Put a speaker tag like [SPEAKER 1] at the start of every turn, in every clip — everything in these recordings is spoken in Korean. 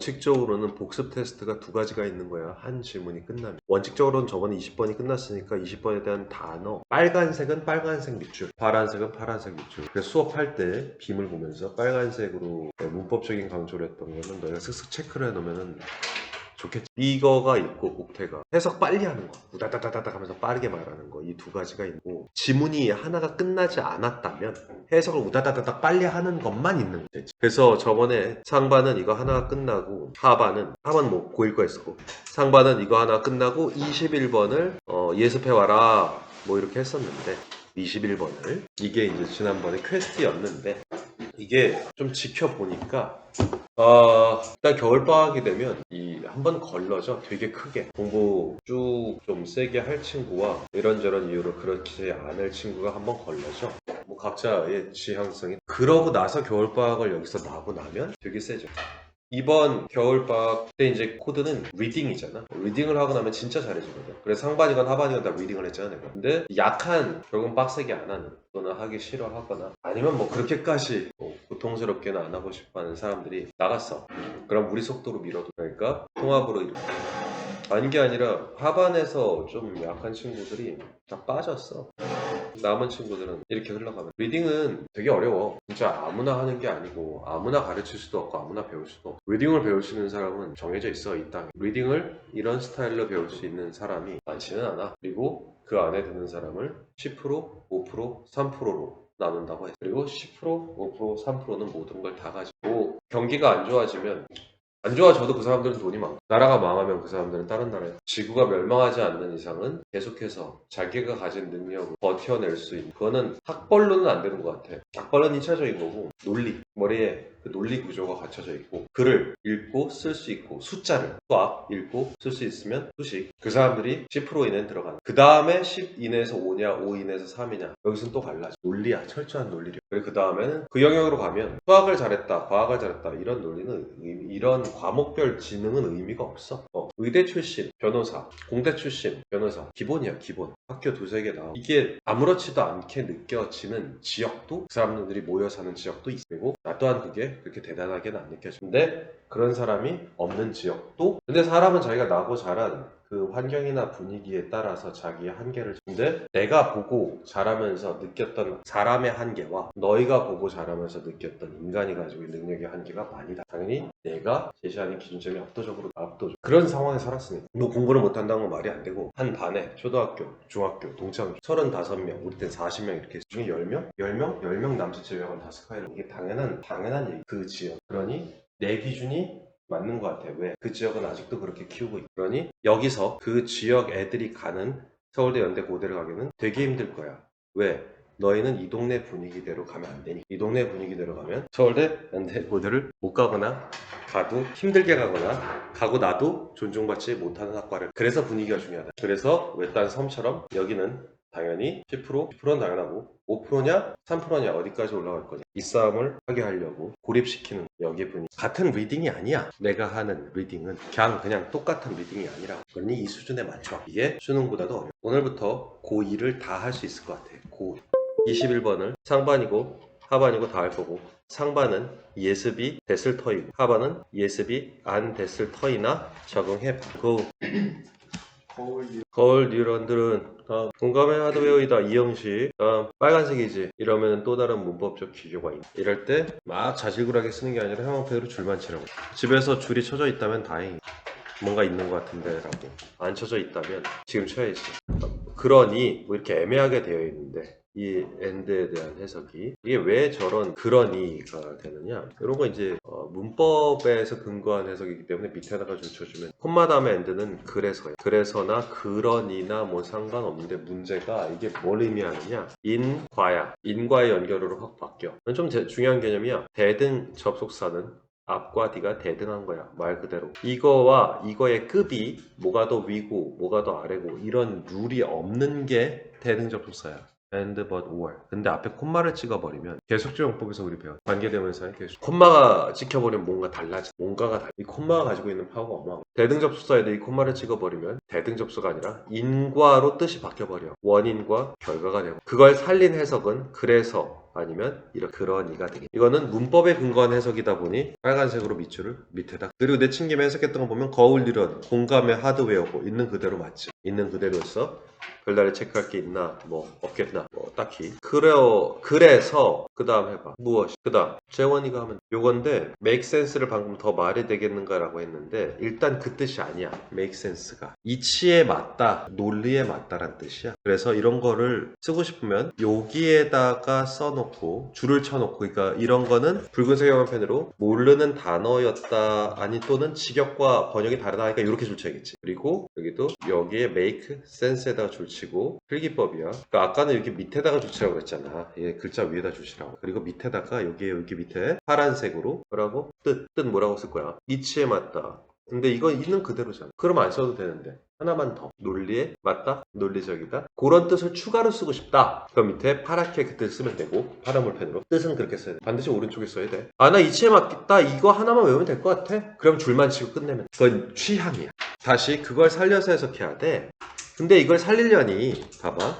[SPEAKER 1] 원칙적으로는 복습 테스트가 두 가지가 있는 거야. 한 질문이 끝나면. 원칙적으로는 저번에 20번이 끝났으니까 20번에 대한 단어, 빨간색은 빨간색 밑줄, 파란색은 파란색 밑줄. 그래서 수업할 때 빔을 보면서 빨간색으로 문법적인 강조를 했던 거는 너희가 슥슥 체크를 해놓으면은 좋겠지. 이거가 있고 옥태가 해석 빨리 하는 거, 우다다다다다 하면서 빠르게 말하는 거, 이 두 가지가 있고, 지문이 하나가 끝나지 않았다면 해석을 우다다다다 빨리 하는 것만 있는 거지. 그래서 저번에 상반은 이거 하나가 끝나고, 하반은 뭐 고1 거 했었고, 상반은 이거 하나 끝나고 21번을 예습해와라 뭐 이렇게 했었는데, 21번을 이게 이제 지난번에 퀘스트였는데, 이게 좀 지켜보니까 일단 겨울방학이 되면 한번 걸러져. 되게 크게 공부 쭉 좀 세게 할 친구와 이런저런 이유로 그렇지 않을 친구가 한번 걸러져. 뭐 각자의 지향성이. 그러고 나서 겨울방학을 여기서 나고 나면 되게 세죠. 이번 겨울방학 때 이제 코드는 리딩이잖아. 리딩을 하고 나면 진짜 잘해지거든. 그래서 상반이건 하반이건 다 리딩을 했잖아 내가. 근데 약한, 결국은 빡세게 안 하는, 또는 하기 싫어하거나 아니면 뭐 그렇게까지 고통스럽게는 안 하고 싶어하는 사람들이 나갔어. 그럼 우리 속도로 밀어도. 그러니까 통합으로 아닌 게 아니라 하반에서 좀 약한 친구들이 다 빠졌어. 남은 친구들은 이렇게 흘러가면. 리딩은 되게 어려워. 진짜 아무나 하는 게 아니고 아무나 가르칠 수도 없고 아무나 배울 수도 없고. 리딩을 배울 수 있는 사람은 정해져 있어, 이 땅에. 리딩을 이런 스타일로 배울 수 있는 사람이 많지는 않아. 그리고 그 안에 드는 사람을 10%, 5%, 3%로 나눈다고 해. 그리고 10%, 5%, 3%는 모든 걸 다 가지고, 경기가 안 좋아지면, 안 좋아져도 그 사람들은 돈이 많고, 나라가 망하면 그 사람들은 다른 나라에, 지구가 멸망하지 않는 이상은 계속해서 자기가 가진 능력을 버텨낼 수 있는, 그거는 학벌로는 안 되는 것 같아. 학벌은 1차적인 거고, 논리, 머리에 그 논리 구조가 갖춰져 있고, 글을 읽고 쓸 수 있고, 숫자를 수학 읽고 쓸 수 있으면 수식, 그 사람들이 10% 이내는 들어가는. 그 다음에 10 이내에서 5냐 5 이내에서 3이냐, 여기서는 또 갈라져. 논리야, 철저한 논리력. 그리고 그 다음에는 그 영역으로 가면 수학을 잘했다, 과학을 잘했다, 이런 논리는, 이런 과목별 지능은 의미가 없어. 의대 출신 변호사, 공대 출신 변호사, 기본이야, 기본. 학교 두세 개 나오고, 이게 아무렇지도 않게 느껴지는 지역도, 그 사람들이 모여 사는 지역도 있고, 나 또한 그게 그렇게 대단하게는 안 느껴져. 근데 그런 사람이 없는 지역도, 근데 사람은 자기가 나고 자란 그 환경이나 분위기에 따라서 자기의 한계를. 근데 내가 보고 자라면서 느꼈던 사람의 한계와 너희가 보고 자라면서 느꼈던 인간이 가지고 있는 능력의 한계가 많이 다. 당연히 내가 제시하는 기준점이 압도적. 그런 상황에 살았으니까. 너 공부를 못한다는 건 말이 안 되고, 한 반에 초등학교, 중학교, 동창 35명, 우리 땐 40명 이렇게 해서 중에 10명? 10명? 10명 남짓 제외하고는 다 스카이로. 이게 당연한 얘기. 그 지역. 그러니 내 기준이 맞는 것 같아. 왜? 그 지역은 아직도 그렇게 키우고 있고. 그러니 여기서 그 지역 애들이 가는 서울대, 연대, 고대를 가기는 되게 힘들 거야. 왜? 너희는 이 동네 분위기대로 가면 안 되니. 이 동네 분위기대로 가면 서울대, 연대, 고대를 못 가거나, 가도 힘들게 가거나, 가고 나도 존중받지 못하는 학과를. 그래서 분위기가 중요하다. 그래서 외딴 섬처럼 여기는 당연히 10%는 당연하고, 5%냐 3%냐 어디까지 올라갈 거냐, 이 싸움을 하게 하려고 고립시키는 여기 분위기. 같은 리딩이 아니야. 내가 하는 리딩은 그냥 똑같은 리딩이 아니라, 그러니 이 수준에 맞춰. 이게 수능보다도 어려워. 오늘부터 고2를 다 할 수 있을 것 같아. 고 21번을 상반이고 하반이고 다 할 거고, 상반은 예습이 됐을 터이고 하반은 예습이 안 됐을 터이나 적응해봐. 거울 뉴런들은 다음 공감의 하드웨어이다 이형식. 다음 빨간색이지 이러면 또 다른 문법적 기교가 있다. 이럴 때 막 자질구레하게 쓰는 게 아니라 형광펜으로 줄만 치라고. 집에서 줄이 쳐져 있다면 다행히 뭔가 있는 것 같은데 라고. 안 쳐져 있다면 지금 쳐야지. 그러니 뭐 이렇게 애매하게 되어 있는데, 이 and에 대한 해석이 이게 왜 저런 그러니가 되느냐, 이런 거 이제 문법에서 근거한 해석이기 때문에 밑에다가 줄 쳐주면, 콤마 다음에 and는 그래서야. 그래서나 그러니나 뭐 상관없는데, 문제가 이게 뭘 의미하느냐, 인과야, 인과의 연결으로 확 바뀌어. 좀 중요한 개념이야. 대등 접속사는 앞과 뒤가 대등한 거야. 말 그대로. 이거와 이거의 급이 뭐가 더 위고 뭐가 더 아래고 이런 룰이 없는 게 대등 접속사야. and, but, or. 근데 앞에 콤마를 찍어버리면, 계속적 용법에서 우리 배웠 관계대명사의 계속. 콤마가 찍혀버리면 뭔가 달라져. 뭔가가 달라. 이 콤마가 가지고 있는 파워가 어마어마해. 대등 접속사에도 이 콤마를 찍어버리면 대등 접속가 아니라 인과로 뜻이 바뀌어버려. 원인과 결과가 되고, 그걸 살린 해석은 그래서 아니면 이런 그러니가 되겠다. 이거는 문법에 근거한 해석이다 보니 빨간색으로 밑줄을 밑에다. 그리고 내친김에 해석했던 거 보면 거울 이론 공감의 하드웨어고 있는 그대로 맞지. 있는 그대로였어. 별다른 체크할 게 있나 뭐 없겠나 뭐 딱히. 그래서 그 다음 해봐. 무엇이 그 다음 재원이가 하면 요건데 make sense를 방금 더 말이 되겠는가 라고 했는데 일단 그 뜻이 아니야. make sense가 이치에 맞다 논리에 맞다란 뜻이야. 그래서 이런 거를 쓰고 싶으면 여기에다가 써놓고 줄을 쳐놓고, 그러니까 이런 거는 붉은색 영어펜으로 모르는 단어였다 아니 또는 직역과 번역이 다르다 하니까 이렇게 줄 쳐야겠지. 그리고 여기도 여기에 make sense에다가 줄 치고 필기법이야. 그러니까 아까는 이렇게 밑에다가 줄치라고 그랬잖아. 얘 글자 위에다 줄치라고. 그리고 밑에다가 여기 밑에 파란색으로 뭐라고? 뜻 뭐라고 쓸 거야? 이치에 맞다. 근데 이건 있는 그대로잖아. 그럼 안 써도 되는데 하나만 더. 논리에 맞다? 논리적이다? 그런 뜻을 추가로 쓰고 싶다. 그 밑에 파랗게 그 뜻을 쓰면 되고 파란 볼펜으로 뜻은 그렇게 써야 돼. 반드시 오른쪽에 써야 돼. 아, 나 이치에 맞겠다. 이거 하나만 외우면 될 것 같아. 그럼 줄만 치고 끝내면 돼. 그건 취향이야. 다시 그걸 살려서 해석해야 돼. 근데 이걸 살리려니 봐봐.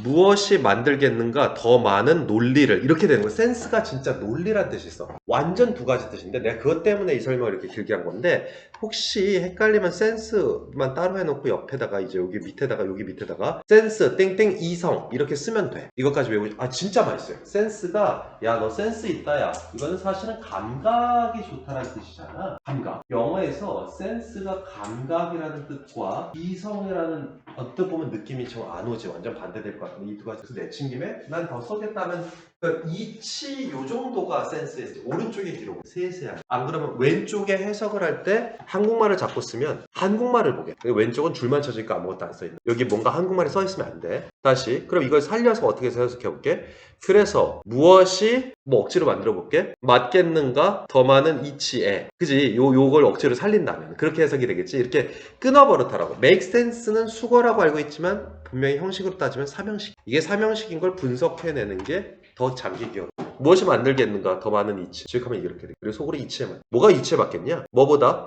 [SPEAKER 1] 무엇이 만들겠는가 더 많은 논리를 이렇게 되는 거야. 센스가 진짜 논리란 뜻이 있어. 완전 두 가지 뜻인데 내가 그것 때문에 이 설명을 이렇게 길게 한 건데 혹시 헷갈리면 센스만 따로 해놓고 옆에다가 이제 여기 밑에다가 센스 땡땡 이성 이렇게 쓰면 돼. 이것까지 외우고 진짜 맛있어요. 센스가 야 너 센스 있다 야 이거는 사실은 감각이 좋다라는 뜻이잖아. 감각. 영어에서 센스가 감각이라는 뜻과 이성이라는 어떻게 보면 느낌이 좀 안 오지. 완전 반대될 것 같은데 이 두 가지에서 내친 김에 난 더 써겠다면 그러니까 이치 요 정도가 센스였지. 오른쪽에 기록 세세하게. 안 그러면 왼쪽에 해석을 할 때 한국말을 자꾸 쓰면 한국말을 보게. 왼쪽은 줄만 쳐지니까 아무것도 안 써있는. 여기 뭔가 한국말이 써있으면 안 돼. 다시 그럼 이걸 살려서 어떻게 해서 해석해 볼게. 그래서 무엇이 뭐 억지로 만들어 볼게. 맞겠는가 더 많은 이치에. 그지? 요걸 억지로 살린다면 그렇게 해석이 되겠지. 이렇게 끊어버릇하라고. make sense는 수거라고 알고 있지만 분명히 형식으로 따지면 삼형식. 이게 삼형식인 걸 분석해내는 게 더 잠기기 어려워. 무엇이 만들겠는가 더 많은 이치. 즉 하면 이렇게 돼. 그리고 속으로 이치에 맞. 뭐가 이치에 맞겠냐? 뭐보다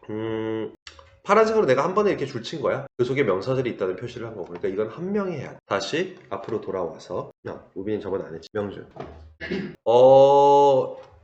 [SPEAKER 1] 파란색으로 내가 한 번에 이렇게 줄친 거야. 그 속에 명사절이 있다는 표시를 한 거고. 그러니까 이건 한 명이 해야 돼. 다시 앞으로 돌아와서 우빈이 저번 안 했지. 명준.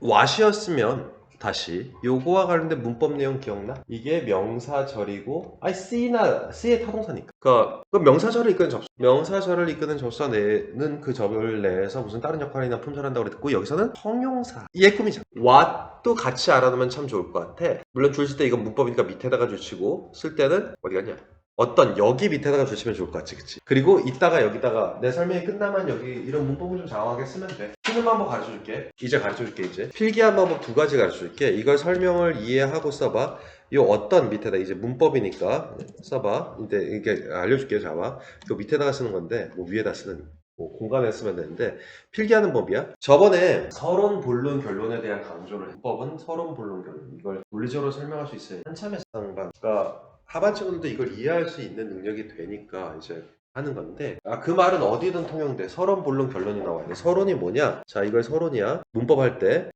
[SPEAKER 1] 왓이었으면 다시 요거와 관련된 문법 내용 기억나? 이게 명사절이고 C의 타동사니까. 그러니까 명사절을 이끄는 접수. 명사절을 이끄는 접수사는 그 절을 내에서 무슨 다른 역할이나 품절을 한다고 그랬고 여기서는 형용사. 이게 꿈이잖아. what도 같이 알아두면 참 좋을 것 같아. 물론 줄 쓸 때 이건 문법이니까 밑에다가 줄치고 쓸 때는 어디 갔냐? 어떤 여기 밑에다가 주시면 좋을 것 같지, 그치? 그리고 이따가 여기다가 내 설명이 끝나면 여기 이런 문법을 좀 장황하게 쓰면 돼. 쓰는 방법 가르쳐줄게. 이제 가르쳐줄게, 이제. 필기한 방법 두 가지 가르쳐줄게. 이걸 설명을 이해하고 써봐. 요 어떤 밑에다 이제 문법이니까 써봐. 근데 이게 알려줄게, 잡아. 요 밑에다가 쓰는 건데, 뭐 위에다 쓰는. 뭐 공간에 쓰면 되는데 필기하는 법이야. 저번에 서론, 본론, 결론에 대한 강조를 해. 문법은 서론, 본론, 결론. 이걸 논리적으로 설명할 수 있어야 한참의 상반. 그러니까 하반 친구들도 이걸 이해할 수 있는 능력이 되니까 이제 하는 건데 그 말은 어디든 통용돼. 서론, 본론, 결론이 나와야 돼. 서론이 뭐냐? 자, 이걸 서론이야. 문법 할 때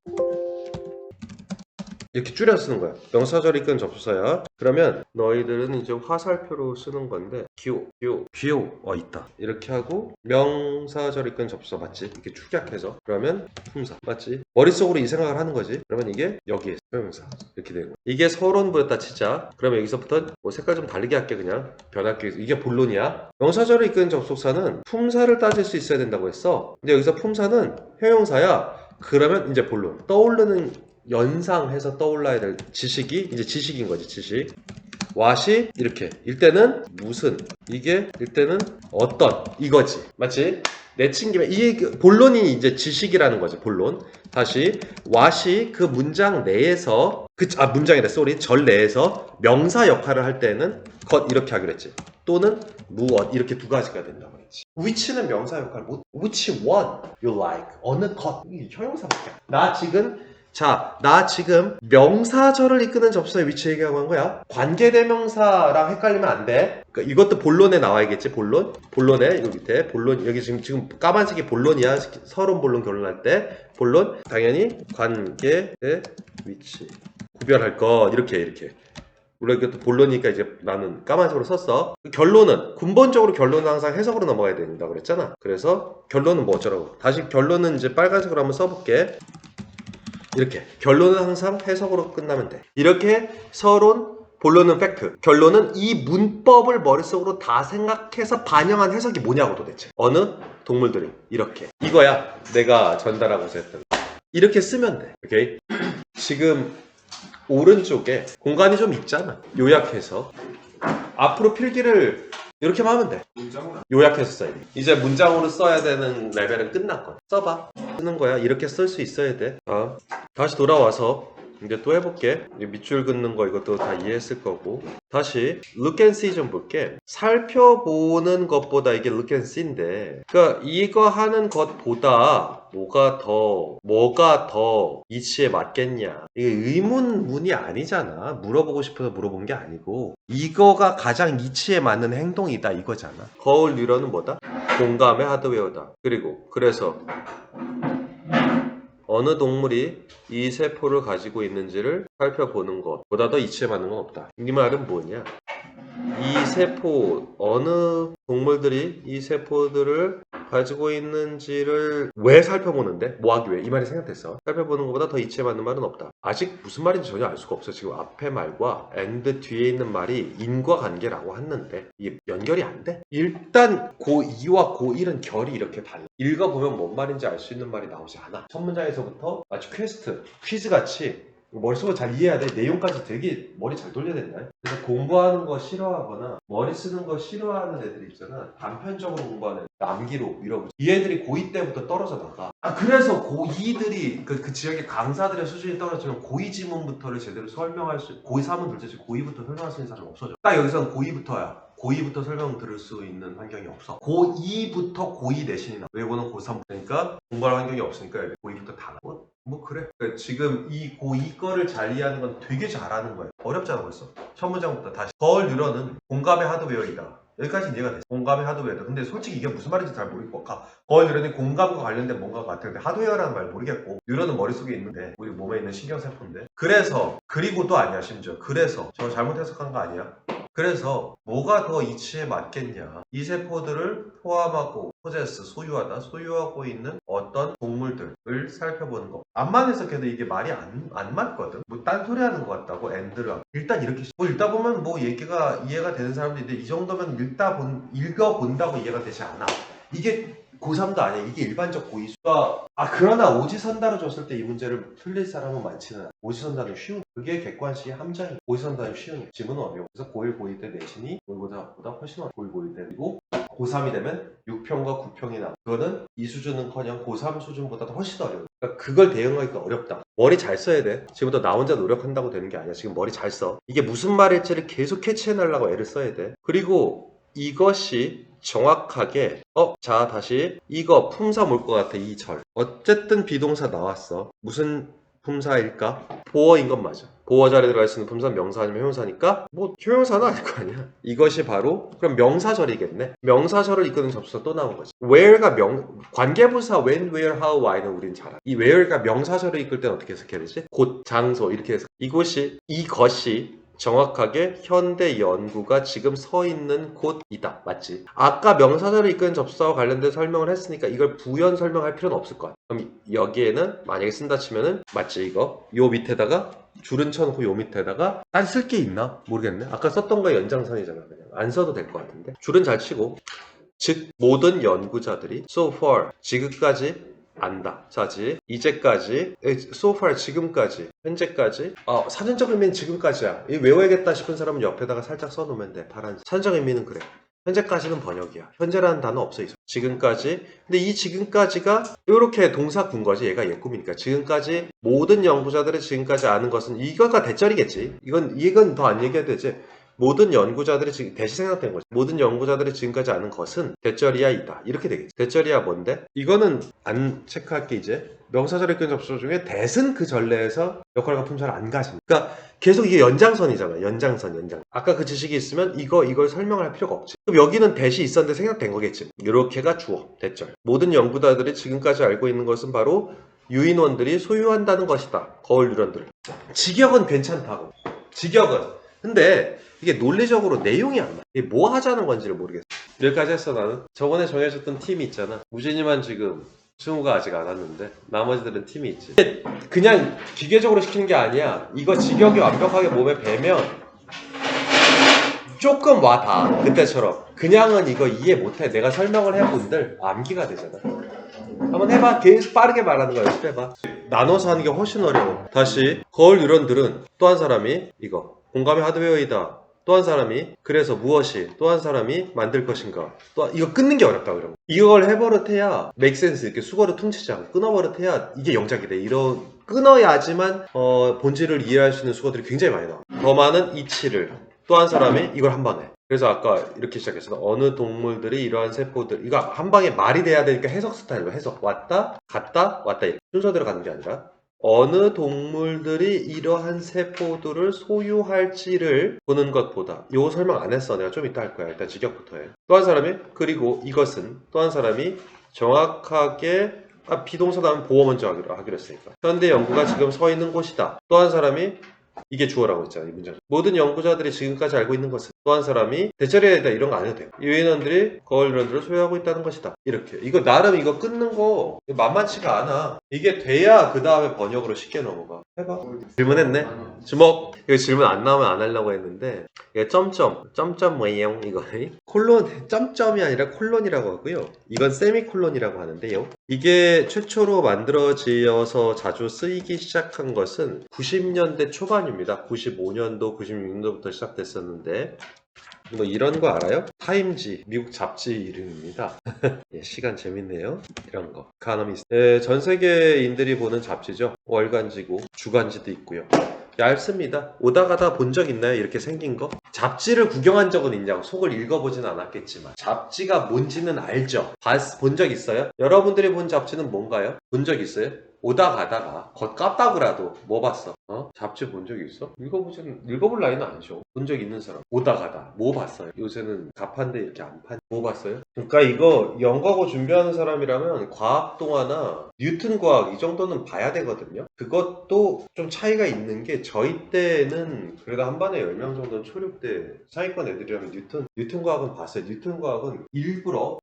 [SPEAKER 1] 이렇게 줄여 쓰는 거야. 명사절 이끈 접수사야. 그러면 너희들은 이제 화살표로 쓰는 건데 기호 있다. 이렇게 하고 명사절 이끈 접수사 맞지? 이렇게 축약해서 그러면 품사 맞지? 머릿속으로 이 생각을 하는 거지. 그러면 이게 여기에 명사 이렇게 되는 거야. 이게 서론부였다 치자. 그러면 여기서부터 뭐 색깔 좀 다르게 할게. 그냥 변할게. 이게 본론이야. 명사절을 이끄는 접속사는 품사를 따질 수 있어야 된다고 했어. 근데 여기서 품사는 형용사야. 그러면 이제 본론. 떠오르는 연상해서 떠올라야 될 지식이 이제 지식인 거지. 지식. what이 이렇게 일때는 무슨, 이게 일때는 어떤, 이거지. 맞지? 내친 김에 이 본론이 이제 지식이라는 거지. 본론. 다시 what이 그 문장 내에서 문장이래. 쏘리. 절 내에서 명사 역할을 할 때는 것 이렇게 하기로 했지. 또는 무엇 이렇게 두 가지가 된다고 했지. which는 명사 역할 못. which one you like. 어느 것. 이게 형용사밖에. 나 지금 명사절을 이끄는 접수사의 위치 얘기하고 한 거야. 관계대명사랑 헷갈리면 안 돼. 그러니까 이것도 본론에 나와야겠지. 본론에 여기 밑에 본론 여기 지금 까만색이 본론이야. 서론, 본론, 결론할 때 본론 당연히 관계의 위치 구별할 거 이렇게 물론 이게 또 본론이니까 이제 나는 까만색으로 썼어. 결론은 근본적으로 결론은 항상 해석으로 넘어가야 된다 그랬잖아. 그래서 결론은 뭐 어쩌라고. 다시 결론은 이제 빨간색으로 한번 써볼게. 이렇게 결론은 항상 해석으로 끝나면 돼. 이렇게 서론, 본론은 팩트, 결론은 이 문법을 머릿속으로 다 생각해서 반영한 해석이 뭐냐고 도대체. 어느 동물들이 이렇게. 이거야 내가 전달하고자 했던 거. 이렇게 쓰면 돼. 오케이? 지금 오른쪽에 공간이 좀 있잖아. 요약해서 앞으로 필기를 이렇게만 하면 돼. 요약해서 써야 돼. 이제 문장으로 써야 되는 레벨은 끝났거든. 써봐. 쓰는 거야. 이렇게 쓸 수 있어야 돼. 다시 돌아와서 이제 또 해볼게. 밑줄 긋는 거 이것도 다 이해했을 거고. 다시 look and see 좀 볼게. 살펴보는 것보다 이게 look and see인데, 그러니까 이거 하는 것보다 뭐가 더 이치에 맞겠냐. 이게 의문문이 아니잖아. 물어보고 싶어서 물어본 게 아니고 이거가 가장 이치에 맞는 행동이다 이거잖아. 거울 뉴런은 뭐다? 공감의 하드웨어다. 그리고 그래서 어느 동물이 이 세포를 가지고 있는지를 살펴보는 것보다 더 이치에 맞는 건 없다. 이 말은 뭐냐? 이 세포, 어느 동물들이 이 세포들을 가지고 있는지를 왜 살펴보는데? 뭐 하기 위해? 이 말이 생각됐어. 살펴보는 것보다 더 이치에 맞는 말은 없다. 아직 무슨 말인지 전혀 알 수가 없어. 지금 앞에 말과 and 뒤에 있는 말이 인과관계라고 했는데 이게 연결이 안 돼. 일단 고2와 고1은 결이 이렇게 달라. 읽어보면 뭔 말인지 알 수 있는 말이 나오지 않아. 첫 문장에서부터 마치 퀴즈같이 머릿속으로 잘 이해해야 돼. 내용까지 되게 머리 잘 돌려야 된다. 그래서 공부하는 거 싫어하거나 머리 쓰는 거 싫어하는 애들 있잖아. 단편적으로 공부하는 애들, 남기로 이러고 이 애들이 고2 때부터 떨어져 나가. 그래서 고2들이 그 지역의 강사들의 수준이 떨어지면 고2 지문부터를 제대로 설명할 수, 고2 사문 둘째치 고2부터 설명할 수 있는 사람이 없어져. 딱 여기서는 고2부터야. 고2부터 설명 들을 수 있는 환경이 없어. 고2부터 고2 내신이 나와. 외고는 고3. 그러니까 공부할 환경이 없으니까 고2부터 다 나와. 뭐 그래. 그러니까 지금 이 고2 거를 잘 이해하는 건 되게 잘하는 거야. 어렵잖아 벌써. 첫 문장부터 다시. 거울 뉴런은 공감의 하드웨어이다. 여기까지 이해가 돼. 공감의 하드웨어다. 근데 솔직히 이게 무슨 말인지 잘 모르겠고 거울 뉴런이 공감과 관련된 뭔가 같은데 하드웨어라는 말 모르겠고 뉴런은 머릿속에 있는데 우리 몸에 있는 신경세포인데 그래서 그리고도 아니야 심지어. 그래서 저 잘못 해석한 거 아니야? 그래서 뭐가 더 이치에 맞겠냐. 이 세포들을 포함하고 포제스, 소유하고 있는 어떤 동물들을 살펴보는 거. 암만 해석해도 이게 말이 안 맞거든. 뭐 딴소리 하는 것 같다고 엔드를 일단 이렇게 뭐 읽다 보면 뭐 얘기가 이해가 되는 사람도 있는데 이 정도면 읽어본다고 이해가 되지 않아. 이게 고3도 아니야. 이게 일반적 고이수가 그러나 오지선다로 줬을 때 이 문제를 틀릴 사람은 많지는 않아. 오지선다는 쉬운 그게 객관식의 함정이야. 오지선다는 쉬운 지문은 어려워. 그래서 고1 고2 때 내신이 고1보다 훨씬 어려워. 고1 고2 때 그리고 고3이 되면 6평과 9평이 나와. 그거는 이 수준은커녕 고3 수준보다 훨씬 어려워. 그러니까 그걸 대응하기가 어렵다. 머리 잘 써야 돼. 지금부터 나 혼자 노력한다고 되는 게 아니야. 지금 머리 잘 써. 이게 무슨 말일지를 계속 캐치해내려고 애를 써야 돼. 그리고 이것이 정확하게 자 다시 이거 품사 뭘 것 같아. 이 절 어쨌든 비동사 나왔어. 무슨 품사일까? 보어인 건 맞아. 보어 자리에 들어가 있는 품사는 명사 아니면 형용사니까 뭐 형용사는 아닐 거 아니야. 이것이 바로 그럼 명사절이겠네. 명사절을 이끄는 접수가 또 나온 거지. where가 관계부사 when, where, how, why는 우린 잘 알아. 이 where가 명사절을 이끌 때는 어떻게 해석해야 되지? 곳, 장소 이렇게 해서 이것이 정확하게 현대 연구가 지금 서 있는 곳이다. 맞지? 아까 명사절을 이끄는 접수사와 관련된 설명을 했으니까 이걸 부연 설명할 필요는 없을 것 같아. 그럼 여기에는 만약에 쓴다 치면은 맞지 이거? 요 밑에다가 줄은 쳐놓고 요 밑에다가 딴 쓸 게 있나? 모르겠네. 아까 썼던 거 연장선이잖아. 그냥 안 써도 될 것 같은데. 줄은 잘 치고 즉 모든 연구자들이 so far 지금까지 안다. 자지 이제까지 so far 지금까지 현재까지 사전적 의미는 지금까지야. 이 외워야겠다 싶은 사람은 옆에다가 살짝 써놓으면 돼. 파란색. 사전적 의미는 그래. 현재까지는 번역이야. 현재라는 단어 없어 있어. 지금까지. 근데 이 지금까지가 이렇게 동사 군 거지. 얘가 얘 꿈이니까. 지금까지 모든 연구자들이 지금까지 아는 것은 이거가 대절이겠지. 이건 더 안 얘기해야 되지. 모든 연구자들이 지금 대시 생각된 거지. 모든 연구자들이 지금까지 아는 것은 대절이야이다. 이렇게 되겠지. 대절이야 뭔데? 이거는 안 체크할게 이제. 명사절의 끈 접수 중에 대은 그 전례에서 역할과 품사를 안 가십니다. 그러니까 계속 이게 연장선이잖아. 연장. 아까 그 지식이 있으면 이걸 설명할 필요가 없지. 그럼 여기는 대시 있었는데 생각된 거겠지. 이렇게가 주어, 대절. 모든 연구자들이 지금까지 알고 있는 것은 바로 유인원들이 소유한다는 것이다. 거울 뉴런들. 직역은 괜찮다고. 직역은 근데 이게 논리적으로 내용이 안 나. 이게 뭐 하자는 건지를 모르겠어. 여기까지 했어 나는. 저번에 정해졌던 팀이 있잖아. 우진이만 지금 승우가 아직 안 왔는데 나머지들은 팀이 있지. 그냥 기계적으로 시키는 게 아니야. 이거 직역이 완벽하게 몸에 배면 조금 와닿아. 그때처럼. 그냥은 이거 이해 못해. 내가 설명을 해본들 암기가 되잖아. 한번 해봐. 계속 빠르게 말하는 거 연습해봐. 나눠서 하는 게 훨씬 어려워. 다시 거울 유런들은 또 한 사람이 이거 공감의 하드웨어이다. 또 한 사람이 그래서 무엇이 또 한 사람이 만들 것인가. 또 이거 끊는 게 어렵다 그런 거. 이걸 해버릇해야 맥센스 이렇게 수거를 퉁치지 않고 끊어버릇해야 이게 영작이 돼. 이런 끊어야지만 본질을 이해할 수 있는 수거들이 굉장히 많이 나와. 더 많은 이치를 또 한 사람이 이걸 한 번에. 그래서 아까 이렇게 시작했어. 어느 동물들이 이러한 세포들 이거 한 방에 말이 돼야 되니까 해석 스타일로 해석 왔다 갔다 왔다 이렇게 순서대로 가는 게 아니라 어느 동물들이 이러한 세포들을 소유할지를 보는 것보다 이거 설명 안 했어. 내가 좀 이따 할 거야. 일단 직역부터 해. 또 한 사람이 그리고 이것은 또 한 사람이 정확하게 비동사 다음 보어 먼저 하기로 했으니까 현대 연구가 지금 서 있는 곳이다. 또 한 사람이 이게 주어라고 했잖아. 이 문장. 모든 연구자들이 지금까지 알고 있는 것은 또 한 사람이 대처리에 대해 이런 거 안 해도 돼. 유인원들이 거울런들을 소유하고 있다는 것이다. 이렇게. 이거 나름 이거 끊는 거 만만치가 않아. 이게 돼야 그 다음에 번역으로 쉽게 넘어가. 해봐. 질문했네. 주먹. 이거 질문 안 나오면 안 하려고 했는데 이거 점점 뭐예요? 이거 콜론 점점이 아니라 콜론이라고 하고요. 이건 세미콜론이라고 하는데요. 이게 최초로 만들어지어서 자주 쓰이기 시작한 것은 90년대 초반입니다. 95년도, 96년도부터 시작됐었는데 뭐 이런 거 알아요? 타임지, 미국 잡지 이름입니다. 예, 시간 재밌네요. 이런 거. 카노미스트. 전 세계인들이 보는 잡지죠. 월간지고 주간지도 있고요. 얇습니다. 오다 가다 본 적 있나요? 이렇게 생긴 거? 잡지를 구경한 적은 있냐고. 속을 읽어보진 않았겠지만 잡지가 뭔지는 알죠. 본 적 있어요? 여러분들이 본 잡지는 뭔가요? 본 적 있어요? 오다 가다가 겉 깠다고라도 뭐 봤어? 잡지 본 적 있어? 읽어볼 나이는 아니죠. 본 적 있는 사람 오다 가다 뭐 봤어요? 요새는 가판대 이렇게 안 판. 뭐 봤어요? 그러니까 이거 연구하고 준비하는 사람이라면 과학 동화나 뉴턴 과학 이 정도는 봐야 되거든요. 그것도 좀 차이가 있는 게 저희 때는 그래도 한 반에 10명 정도는 초륙대 상위권 애들이라면 뉴턴 과학은 봤어요. 뉴턴 과학은 일부러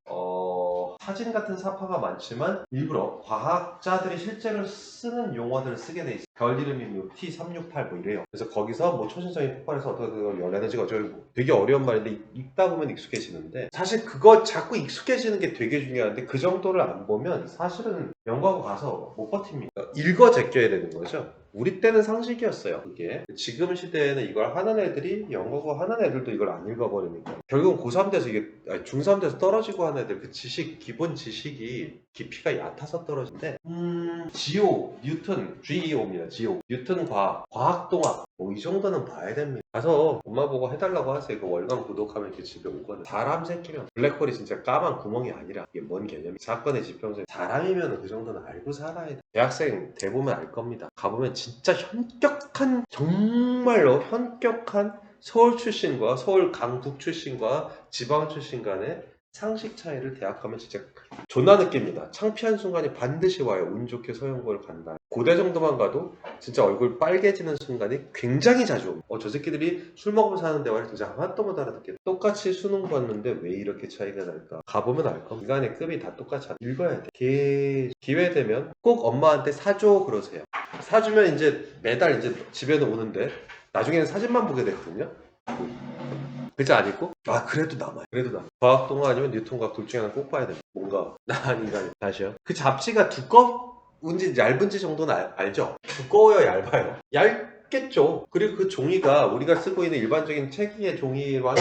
[SPEAKER 1] 사진 같은 사파가 많지만 일부러 과학자들이 실제로 쓰는 용어들을 쓰게 돼 있어요. 별 이름이 뭐 T368 뭐 이래요. 그래서 거기서 뭐 초신성이 폭발해서 어떻게 그걸 에너지가 어쩌고 되게 어려운 말인데 읽다 보면 익숙해지는데 사실 그거 자꾸 익숙해지는 게 되게 중요한데 그 정도를 안 보면 사실은 연구하고 가서 못 버팁니다. 읽어 제껴야 되는 거죠. 우리 때는 상식이었어요. 이게 지금 시대에는 이걸 하는 애들이 영어고 하는 애들도 이걸 안 읽어버리니까 결국은 고3 돼서 이게 중3 돼서 떨어지고 하는 애들 그 기본 지식이 깊이가 얕아서 떨어진데 지오, 뉴턴, GEO입니다. 지오, 뉴턴 과학동화 뭐 이 정도는 봐야 됩니다. 가서 엄마 보고 해달라고 하세요. 그 월간 구독하면 이렇게 집에 오거든. 사람 새끼면 블랙홀이 진짜 까만 구멍이 아니라 이게 뭔 개념이 사건의 지평선 사람이면 그 정도는 알고 살아야 돼. 대학생 대보면 알 겁니다. 가보면 진짜 정말로 현격한 서울 출신과 서울 강북 출신과 지방 출신 간의 상식 차이를 대학 가면 진짜 존나 느낍니다. 창피한 순간이 반드시 와요. 운 좋게 서영고를 간다. 고대 정도만 가도 진짜 얼굴 빨개지는 순간이 굉장히 자주 옵니다. 저 새끼들이 술 먹으면서 하는 대화를 진짜 하나도 못 알아듣겠다. 똑같이 수능 봤는데 왜 이렇게 차이가 날까? 가보면 알 겁니다. 인간의 급이 다 똑같이 읽어야 돼. 기회 되면 꼭 엄마한테 사줘 그러세요. 사주면 이제 매달 이제 집에는 오는데 나중에는 사진만 보게 되거든요. 글자 안 읽고? 그래도 남아요. 과학 동화 아니면 뉴턴 과학 둘 중에 하나 꼭 봐야 돼. 뭔가 인간이 다시요. 그 잡지가 두꺼운지 얇은지 정도는 알죠? 두꺼워요, 얇아요? 얇겠죠. 그리고 그 종이가 우리가 쓰고 있는 일반적인 책의 종이와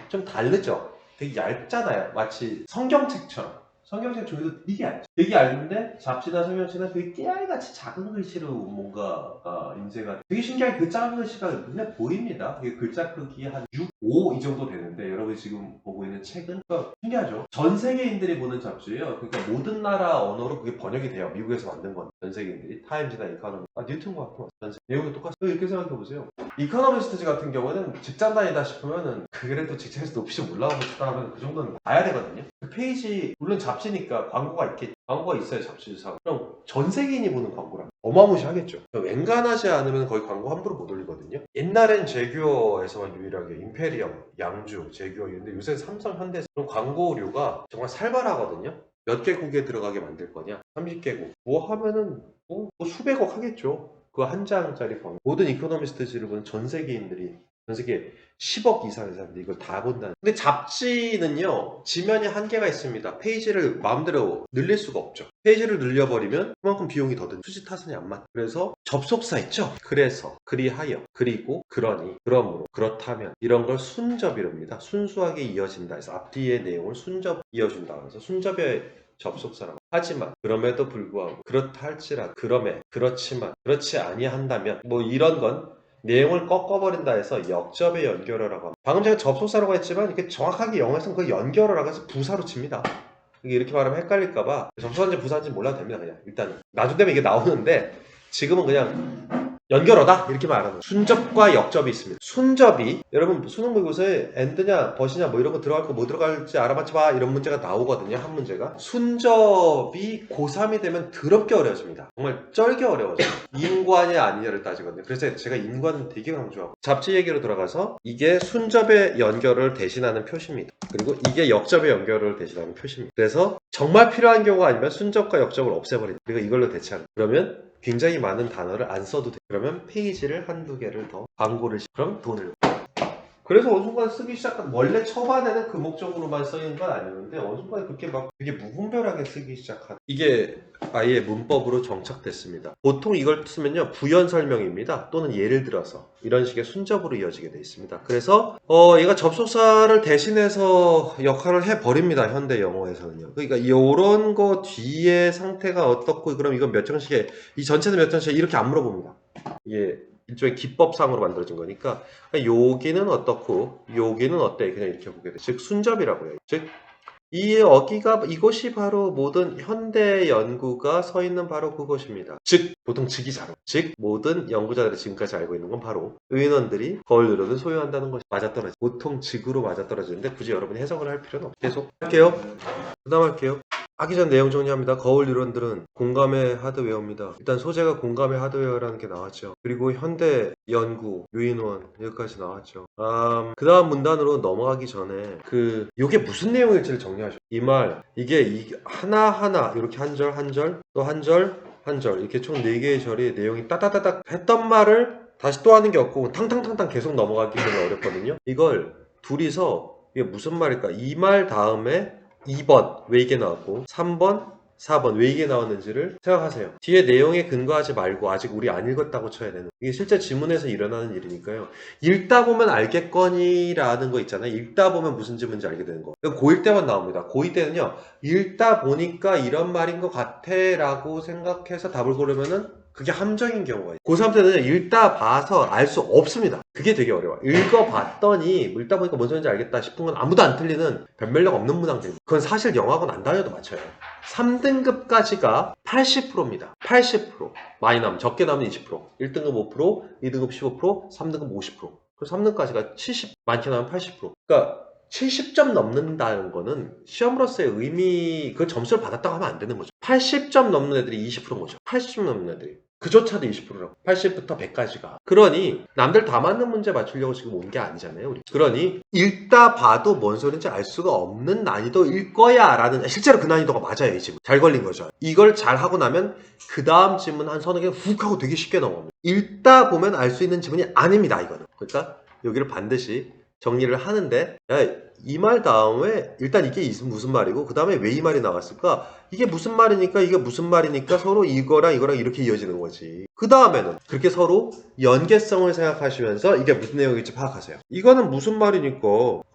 [SPEAKER 1] 좀 다르죠. 되게 얇잖아요. 마치 성경책처럼. 성경책 종이도 되게 얇은데 잡지나 성경책은 되게 깨알같이 작은 글씨로 뭔가 인쇄가 되게 신기하게 그 작은 글씨가 눈에 보입니다. 그게 글자 크기 한 6, 5 이 정도 되는데 여러분이 지금 보고 있는 책은 신기하죠? 전 세계인들이 보는 잡지예요. 그러니까 모든 나라 언어로 그게 번역이 돼요. 미국에서 만든 건 전 세계인들이 타임즈나 이카노미 뉴턴 같은 내용도 똑같아요. 이렇게 생각해보세요. 이코노미스트 같은 경우는 직장 다니다 싶으면은 그래도 직장에서 높이 좀 올라오고 싶다 하면 그 정도는 봐야 되거든요. 그 페이지 물론 잡지니까 광고가 있겠죠. 광고가 있어야 잡지사. 그럼 전 세계인이 보는 광고라면 어마무시하겠죠. 웬간하지 않으면 거의 광고 함부로 못 올리거든요. 옛날엔 제규어에서만 유일하게 임페리엄, 양주, 제규어 있는데 요새 삼성, 현대 그런 광고료가 정말 살벌하거든요. 몇 개국에 들어가게 만들 거냐? 30개국. 뭐 하면은 뭐 수백억 하겠죠. 그 한 장짜리 광고. 모든 이코노미스트지를 보는 전 세계인들이 전 세계 10억 이상의 사람들이 이걸 다 본다는. 근데 잡지는요, 지면이 한계가 있습니다. 페이지를 마음대로 늘릴 수가 없죠. 페이지를 늘려버리면 그만큼 비용이 더 든. 수지 타산이 안 맞. 그래서 접속사 있죠. 그래서, 그리하여, 그리고, 그러니, 그러므로, 그렇다면 이런 걸 순접이랍니다. 순수하게 이어진다 해서 앞뒤의 내용을 순접 이어준다. 그래서 순접의 접속사라고. 하지만 그럼에도 불구하고 그렇다 할지라도 그럼에 그렇지만 그렇지 아니한다면 뭐 이런 건 내용을 꺾어버린다 해서 역접의 연결어라고 합니다. 방금 제가 접속사라고 했지만 이게 정확하게 영어에서는 그 연결어라고 해서 부사로 칩니다. 이렇게 말하면 헷갈릴까봐 접속사인지 부사인지 몰라도 됩니다. 그냥 일단은 나중 되면 이게 나오는데 지금은 그냥 연결어다 이렇게 말하는. 순접과 역접이 있습니다. 순접이 여러분 수능 모의고사에 and냐 but이냐 뭐 이런 거 들어갈 거 뭐 들어갈지 알아맞혀봐 이런 문제가 나오거든요. 한 문제가. 순접이 고3이 되면 더럽게 어려워집니다. 정말 쩔게 어려워져요. 인과냐 아니냐를 따지거든요. 그래서 제가 인과는 되게 강조하고. 잡지 얘기로 돌아가서 이게 순접의 연결을 대신하는 표시입니다. 그리고 이게 역접의 연결을 대신하는 표시입니다. 그래서 정말 필요한 경우가 아니면 순접과 역접을 없애버린다. 그리고 이걸로 대체하는. 그러면 굉장히 많은 단어를 안 써도 돼. 그러면 페이지를 한두 개를 더 광고를 그럼 돈을. 그래서 어느 순간 쓰기 시작한 원래 초반에는 그 목적으로만 쓰이는 건 아니었는데 어느 순간 그렇게 막 되게 무분별하게 쓰기 시작한. 이게 아예 문법으로 정착됐습니다. 보통 이걸 쓰면요 부연 설명입니다. 또는 예를 들어서 이런 식의 순접으로 이어지게 되어 있습니다. 그래서 얘가 접속사를 대신해서 역할을 해버립니다. 현대 영어에서는요. 그러니까 이런 거 뒤에 상태가 어떻고 그럼 이건 몇 정식에 이 전체는 몇 정식에 이렇게 안 물어봅니다. 이게 일종의 기법상으로 만들어진 거니까 여기는 어떻고 여기는 어때 그냥 이렇게 보게 돼. 즉 순접이라고 해요. 즉 이 어기가 이것이 바로 모든 현대 연구가 서 있는 바로 그것입니다. 즉 보통 즉이잖아. 즉 모든 연구자들이 지금까지 알고 있는 건 바로 의인원들이 거울 유로를 소유한다는 것이 맞아떨어져. 보통 즉으로 맞아떨어지는데 굳이 여러분이 해석을 할 필요는 없어요. 계속 할게요. 그 다음 할게요. 하기 전 내용 정리합니다. 거울 이론들은 공감의 하드웨어입니다. 일단 소재가 공감의 하드웨어라는 게 나왔죠. 그리고 현대 연구, 유인원 여기까지 나왔죠. 그 다음 문단으로 넘어가기 전에 이게 무슨 내용일지를 정리하죠. 이 말, 이게 하나하나 이렇게 한 절, 한 절, 또 한 절, 한 절 이렇게 총 4개의 절이 내용이 따다다닥 했던 말을 다시 또 하는 게 없고 탕탕탕탕 계속 넘어가기 때문에 어렵거든요. 이걸 둘이서 이게 무슨 말일까? 이 말 다음에 2번 왜 이게 나왔고 3번 4번 왜 이게 나왔는지를 생각하세요. 뒤에 내용에 근거하지 말고 아직 우리 안 읽었다고 쳐야 되는. 이게 실제 지문에서 일어나는 일이니까요. 읽다 보면 알겠거니라는 거 있잖아요. 읽다 보면 무슨 지문인지 알게 되는 거. 고1 때만 나옵니다. 고2 때는요. 읽다 보니까 이런 말인 것 같아 라고 생각해서 답을 고르면은 그게 함정인 경우가 있어요. 고3 때는 읽다 봐서 알 수 없습니다. 그게 되게 어려워요. 읽어봤더니 읽다 보니까 뭔 소리인지 알겠다 싶은 건 아무도 안 틀리는 변별력 없는 문항들입니다. 그건 사실 영어학원 안 다녀도 맞춰요. 3등급까지가 80%입니다. 80%. 많이 나오면 적게 나오면 20%. 1등급 5%, 2등급 15%, 3등급 50%. 그리고 3등급까지가 70, 많게 나오면 80%. 그러니까 70점 넘는다는 거는 시험으로서의 의미, 그 점수를 받았다고 하면 안 되는 거죠. 80점 넘는 애들이 20%인 거죠. 80점 넘는 애들이. 그조차도 20%라고. 80부터 100까지가. 그러니 남들 다 맞는 문제 맞추려고 지금 온 게 아니잖아요. 우리. 그러니 읽다 봐도 뭔 소리인지 알 수가 없는 난이도일 거야 라는, 실제로 그 난이도가 맞아요. 이 지문. 잘 걸린 거죠. 이걸 잘 하고 나면 그 다음 지문 한 서너 개 훅 하고 되게 쉽게 넘어갑니다. 읽다 보면 알 수 있는 지문이 아닙니다. 이거는. 그러니까 여기를 반드시 정리를 하는데, 이 말 다음에 일단 이게 무슨 말이고 그 다음에 왜 이 말이 나왔을까? 이게 무슨 말이니까 이게 무슨 말이니까 서로 이거랑 이렇게 이어지는 거지. 그 다음에는 그렇게 서로 연계성을 생각하시면서 이게 무슨 내용일지 파악하세요. 이거는 무슨 말이니까,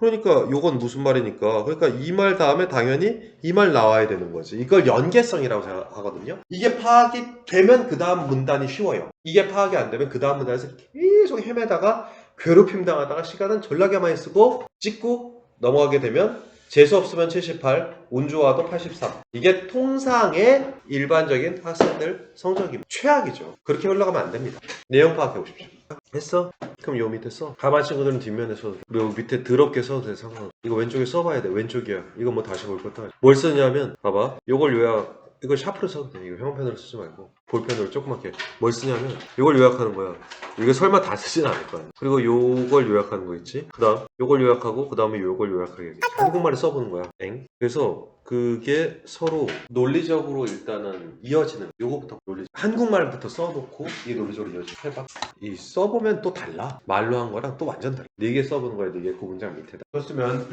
[SPEAKER 1] 그러니까 요건 무슨 말이니까, 그러니까 이 말 다음에 당연히 이 말 나와야 되는 거지. 이걸 연계성이라고 생각하거든요. 이게 파악이 되면 그 다음 문단이 쉬워요. 이게 파악이 안 되면 그 다음 문단에서 계속 헤매다가 괴롭힘 당하다가 시간은 졸라게 많이 쓰고 찍고 넘어가게 되면 재수 없으면 78, 운 좋아도 83. 이게 통상의 일반적인 학생들 성적입니다. 최악이죠. 그렇게 흘러가면 안 됩니다. 내용 파악해 보십시오. 했어? 그럼 요 밑에 써. 가만 친구들은 뒷면에 써도 돼. 그리고 밑에 더럽게 써도 돼. 상관없어. 이거 왼쪽에 써봐야 돼. 왼쪽이야. 이거 뭐 다시 볼 것도 아니야. 뭘 쓰냐면 봐봐. 요걸 요약. 이거 샤프로 써도 돼. 이거 형광펜으로 쓰지 말고 볼펜으로 조그맣게. 뭘 쓰냐면 요걸 요약하는 거야. 이게 설마 다 쓰진 않을 거야. 그리고 요걸 요약하는 거 있지. 그 다음 요걸 요약하고 그 다음에 요걸 요약하게. 한국말을 써보는 거야. 엥? 그래서 그게 서로 논리적으로 일단은 이어지는 요거부터 논리 한국말부터 써놓고 이게 논리적으로 이어지고 해봐. 이 써보면 또 달라. 말로 한 거랑 또 완전 달라. 4개 써보는 거야. 4개 그 문장 밑에다 썼으면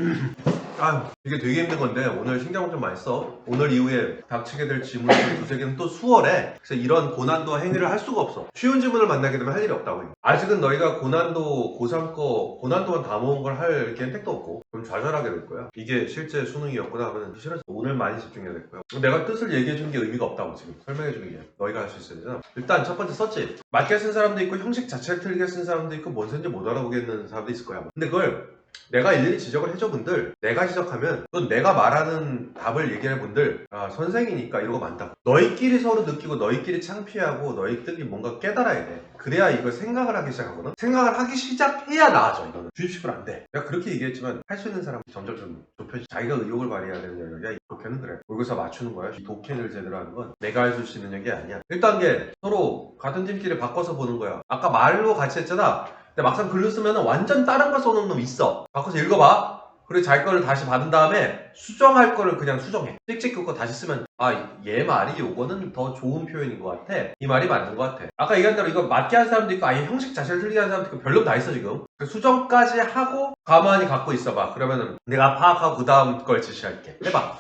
[SPEAKER 1] 아유 이게 되게 힘든 건데 오늘 신경 좀 많이 써. 오늘 이후에 닥치게 될 질문 두세 개는 또 수월해. 그래서 이런 고난도 행위를 할 수가 없어. 쉬운 질문을 만나게 되면 할 일이 없다고 해. 아직은 너희가 고난도 고3 거 고난도만 다 모은 걸 할 겐택도 없고 좀 좌절하게 될 거야. 이게 실제 수능이었구나 하면 싫어서 오늘 많이 집중해야 될 거야. 내가 뜻을 얘기해 주는 게 의미가 없다고 지금 설명해 주는 게 너희가 할 수 있어야 되잖아. 일단 첫 번째 썼지. 맞게 쓴 사람도 있고 형식 자체를 틀리게 쓴 사람도 있고 뭔 소리인지 못 알아보겠는 사람도 있을 거야. 근데 그걸 내가 일일이 지적을 해줘 분들, 내가 지적하면 또 내가 말하는 답을 얘기할 분들, 아 선생이니까 이러고 만다. 너희끼리 서로 느끼고 너희끼리 창피하고 너희들이 뭔가 깨달아야 돼. 그래야 이걸 생각을 하기 시작하거든. 생각을 하기 시작해야 나아져. 이거는 주입식으로 안 돼. 내가 그렇게 얘기했지만 할 수 있는 사람이 점점 좀 좁혀지. 자기가 의욕을 발휘해야 되는 영역이야. 이 독해는 그래. 여기서 맞추는 거야. 이 독해를 제대로 하는 건 내가 할 수 있는 영역이 아니야. 1단계 서로 같은 팀끼리 바꿔서 보는 거야. 아까 말로 같이 했잖아. 근데 막상 글로 쓰면 완전 다른 거 써놓은 놈 있어. 바꿔서 읽어봐. 그리고 자기 거를 다시 받은 다음에 수정할 거를 그냥 수정해. 찍찍 긋고 다시 쓰면 아 얘 말이 요거는 더 좋은 표현인 것 같아. 이 말이 맞는 것 같아. 아까 얘기한 대로 이거 맞게 하는 사람도 있고 아예 형식 자체를 틀리게 하는 사람도 있고 별로 다 있어 지금. 수정까지 하고 가만히 갖고 있어봐. 그러면은 내가 파악하고 그 다음 걸 지시할게. 해봐.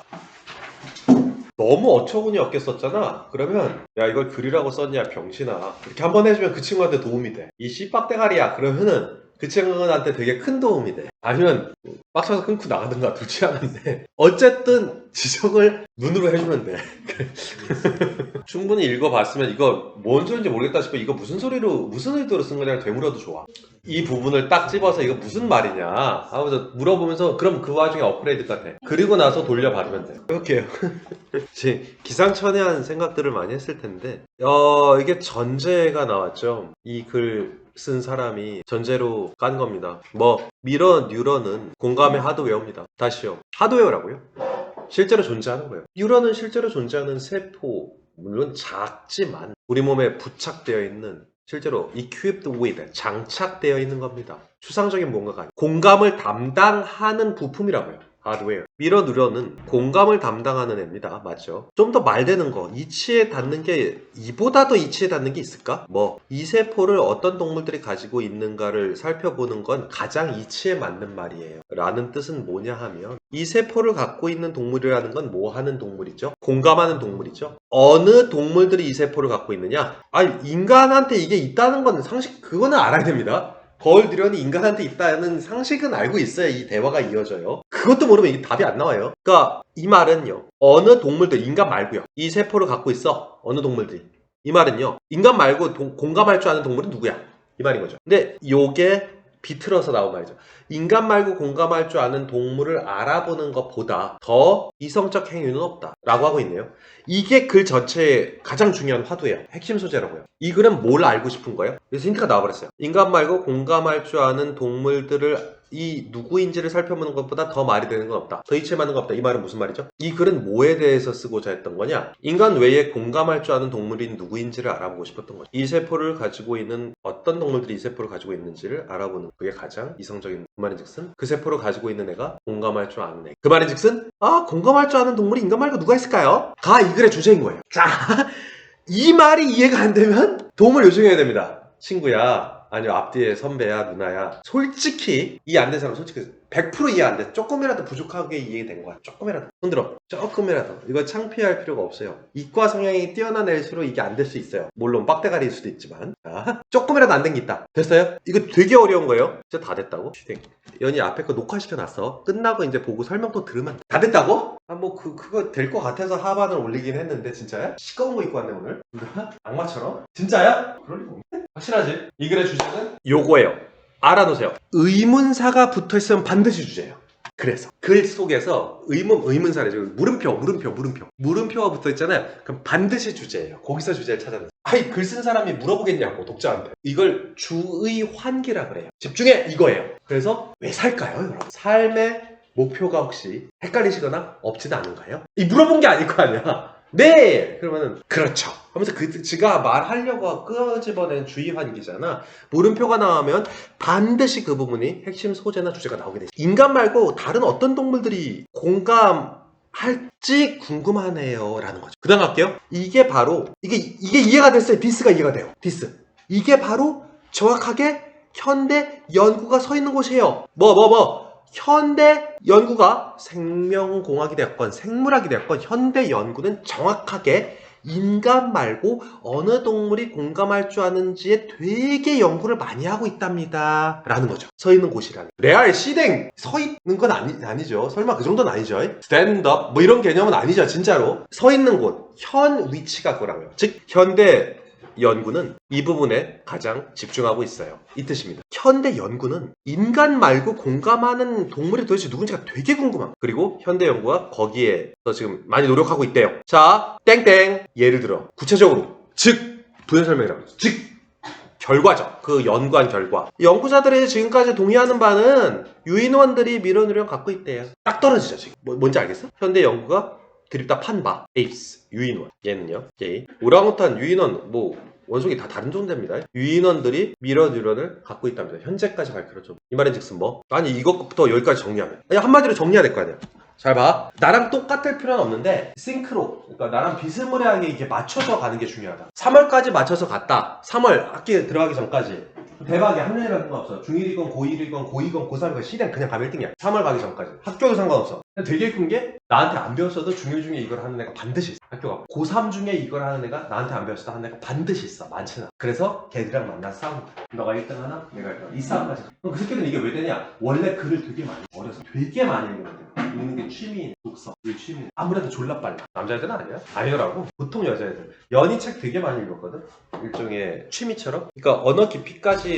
[SPEAKER 1] 너무 어처구니 없게 썼잖아. 그러면 야 이걸 글이라고 썼냐 병신아 이렇게 한번 해주면 그 친구한테 도움이 돼. 이 씨빡대가리야 그러면은 그 친구한테 되게 큰 도움이 돼. 아니면 빡쳐서 끊고 나가든가 둘 중 하나인데 어쨌든 지적을 눈으로 해주면 돼. 충분히 읽어봤으면 이거 뭔 소리인지 모르겠다 싶어. 이거 무슨 소리로 무슨 의도로 쓴 거냐 되물어도 좋아. 이 부분을 딱 집어서 이거 무슨 말이냐 하면서 물어보면서 그럼 그 와중에 업그레이드가 돼. 그리고 나서 돌려받으면 돼. 이렇게요. 기상천외한 생각들을 많이 했을 텐데 이게 전제가 나왔죠. 이 글 쓴 사람이 전제로 깐 겁니다. 뭐 미러 뉴런은 공감의 하드웨어입니다. 다시요. 하드웨어라고요? 실제로 존재하는 거예요. 뉴런은 실제로 존재하는 세포 물론 작지만 우리 몸에 부착되어 있는 실제로 equipped with 장착되어 있는 겁니다. 추상적인 뭔가가 아니에요. 공감을 담당하는 부품이라고요. 하드웨어. 미러 뉴런은 공감을 담당하는 애입니다. 맞죠? 좀 더 말되는 거. 이치에 닿는 게 이보다 더 이치에 닿는 게 있을까? 뭐 이 세포를 어떤 동물들이 가지고 있는가를 살펴보는 건 가장 이치에 맞는 말이에요. 라는 뜻은 뭐냐 하면 이 세포를 갖고 있는 동물이라는 건 뭐 하는 동물이죠? 공감하는 동물이죠. 어느 동물들이 이 세포를 갖고 있느냐? 인간한테 이게 있다는 건 상식 그거는 알아야 됩니다. 거울 드련이 인간한테 있다는 상식은 알고 있어야 이 대화가 이어져요. 그것도 모르면 이게 답이 안 나와요. 그러니까 이 말은요. 어느 동물들, 인간 말고요. 이 세포를 갖고 있어. 어느 동물들이. 이 말은요. 인간 말고 공감할 줄 아는 동물은 누구야? 이 말인 거죠. 근데 요게 비틀어서 나온 말이죠. 인간 말고 공감할 줄 아는 동물을 알아보는 것보다 더 이성적 행위는 없다. 라고 하고 있네요. 이게 글 전체의 가장 중요한 화두예요. 핵심 소재라고요. 이 글은 뭘 알고 싶은 거예요? 그래서 힌트가 나와버렸어요. 인간 말고 공감할 줄 아는 동물들을 이 누구인지를 살펴보는 것보다 더 말이 되는 건 없다. 더 이치에 맞는 건 없다. 이 말은 무슨 말이죠? 이 글은 뭐에 대해서 쓰고자 했던 거냐? 인간 외에 공감할 줄 아는 동물이 누구인지를 알아보고 싶었던 거죠. 이 세포를 가지고 있는 어떤 동물들이 이 세포를 가지고 있는지를 알아보는 그게 가장 이성적인 그 말인즉슨 그 세포를 가지고 있는 애가 공감할 줄 아는 애. 그 말인즉슨 공감할 줄 아는 동물이 인간 말고 누가 있을까요? 가 이 글의 주제인 거예요. 자, 이 말이 이해가 안 되면 도움을 요청해야 됩니다. 친구야. 아니요 앞뒤에 선배야 누나야 솔직히 이해 안 된 사람 솔직히 100% 이해 안 돼. 조금이라도 부족하게 이해된 거야. 조금이라도 흔들어. 조금이라도. 이거 창피할 필요가 없어요. 이과 성향이 뛰어난 애일수록 이게 안 될 수 있어요. 물론 빡대가리일 수도 있지만 조금이라도 안 된 게 있다. 됐어요? 이거 되게 어려운 거예요. 진짜 다 됐다고? 연이 앞에 거 녹화시켜놨어. 끝나고 이제 보고 설명 또 들으면 돼. 다 됐다고? 그거 될 것 같아서 하반을 올리긴 했는데 진짜야? 시꺼먼 거 입고 왔네 오늘. 악마처럼? 진짜야? 그럴 리가 없네. 확실하지? 이 글의 주제는 요거예요. 알아놓으세요. 의문사가 붙어있으면 반드시 주제예요. 그래서 글 속에서 의문사례죠. 물음표가 붙어 있잖아요. 그럼 반드시 주제예요. 거기서 주제를 찾아내서. 아이, 글 쓴 사람이 물어보겠냐고, 독자한테. 이걸 주의 환기라 그래요. 집중해! 이거예요. 그래서 왜 살까요, 여러분? 삶의 목표가 혹시 헷갈리시거나 없지는 않은가요? 이 물어본 게 아닐 거 아니야. 네! 그러면은 그렇죠 하면서 지가 말하려고 끄집어낸 주의 환기잖아. 물음표가 나오면 반드시 그 부분이 핵심 소재나 주제가 나오게 되죠. 인간 말고 다른 어떤 동물들이 공감할지 궁금하네요 라는 거죠. 그 다음 갈게요. 이게 바로 이게 이해가 됐어요. 디스가 이해가 돼요. 디스. 이게 바로 정확하게 현대 연구가 서 있는 곳이에요. 현대 연구가 생명공학이 되었건 생물학이 되었건 현대 연구는 정확하게 인간 말고 어느 동물이 공감할 줄 아는지에 되게 연구를 많이 하고 있답니다 라는 거죠. 서 있는 곳이라는. 레알 시댕 서 있는 건 아니죠. 설마 그 정도는 아니죠. 스탠드업 뭐 이런 개념은 아니죠. 진짜로 서 있는 곳, 현 위치가 그거라고요. 즉 현대 연구는 이 부분에 가장 집중하고 있어요. 이 뜻입니다. 현대 연구는 인간 말고 공감하는 동물이 도대체 누군지가 되게 궁금한. 그리고 현대 연구가 거기에 지금 많이 노력하고 있대요. 자, 땡땡. 예를 들어 구체적으로 즉 부연 설명이라고 해서 즉 결과죠. 그 연구한 결과. 연구자들이 지금까지 동의하는 바는 유인원들이 미련을 갖고 있대요. 딱 떨어지죠 지금. 뭔지 알겠어? 현대 연구가 드립다 판바, 에이프스, 유인원. 얘는요, 오랑우탄, 유인원, 원숭이 다 다른 존재입니다. 유인원들이 미러 뉴런을 갖고 있답니다. 현재까지 발표를 이 말인즉슨 아니 이것부터 여기까지 정리하면 한마디로 정리해야 될 거 아니야. 잘 봐. 나랑 똑같을 필요는 없는데 싱크로, 그러니까 나랑 비스무리하게 이게 맞춰서 가는 게 중요하다. 3월까지 맞춰서 갔다. 3월 학기에 들어가기 전까지 대박이야. 학년이라는 거 없어. 중1이건 고1이건 고2건 고3이건 시대는 그냥 가면 1등이야. 3월 가기 전까지. 학교도 상관없어. 되게 예쁜 게 나한테 안 배웠어도 중1 중에 이걸 하는 애가 반드시 있어. 학교가. 고3 중에 이걸 하는 애가 나한테 안 배웠어도 하는 애가 반드시 있어. 많지는 않아. 그래서 걔들이랑 만나서 싸운다. 너가 1등 하나? 내가 1등. 이 싸움까지. 그럼 그 새끼들은 이게 왜 되냐? 원래 글을 되게 많이 어려서 되게 많이 읽는데 읽는 게 취미인 독서. 그 취미. 아무래도 졸라 빨라. 남자애들은 아니야? 아니더라고. 보통 여자애들. 연희 책 되게 많이 읽었거든? 일종의 취미처럼. 그러니까 언어 깊이까지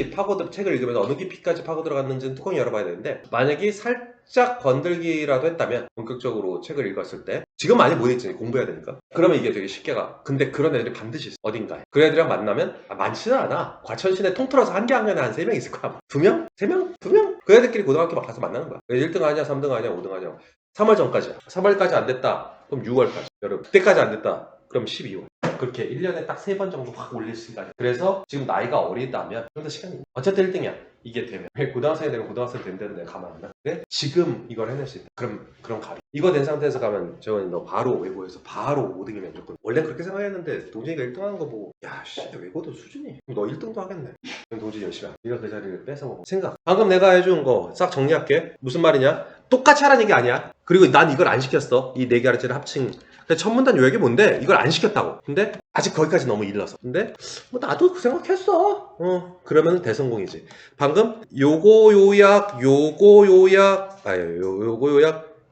[SPEAKER 1] 책을 읽으면 어느 깊이까지 파고 들어갔는지는 뚜껑 열어봐야 되는데, 만약에 살짝 건들기라도 했다면 본격적으로 책을 읽었을 때, 지금 많이 못 읽지, 공부해야 되니까. 그러면 이게 되게 쉽게 가. 근데 그런 애들이 반드시 있어. 어딘가에. 그 애들이랑 만나면 많지는 않아. 과천시내 통틀어서 한 개 학년에 한 3명 있을 거야. 2명? 3명? 2명? 그 애들끼리 고등학교 막 가서 만나는 거야. 1등 하냐 3등 하냐 5등 하냐. 3월 전까지야. 3월까지 안 됐다 그럼 6월까지. 여러분 그때까지 안 됐다 그럼 12월. 그렇게 1년에 딱 3번 정도 확 올릴 수가 있어요. 그래서 지금 나이가 어리다면 좀 더 시간이 있네. 어쨌든 1등이야. 이게 되면. 고등학생이 되면 고등학생 된 데는 내가 가만 안 놔. 근데 지금 이걸 해낼 수 있다. 그럼 가비. 이거 된 상태에서 가면 재원이 너 바로 외고에서 바로 5등이면 무조건. 원래 그렇게 생각했는데 동진이가 1등 하는 거 보고 야 씨 외고도 수준이. 그럼 너 1등도 하겠네. 그럼 동진이 열심히 하고. 네가 그 자리를 뺏어먹어. 생각. 방금 내가 해준 거 싹 정리할게. 무슨 말이냐? 똑같이 하라는 얘기 아니야. 그리고 난 이걸 안 시켰어. 이 4개 가르치를 합친. 천문단 요약이 뭔데? 이걸 안 시켰다고. 근데 아직 거기까지 너무 일러서. 근데 나도 그 생각했어. 그러면 대성공이지. 방금 요거 요약, 요거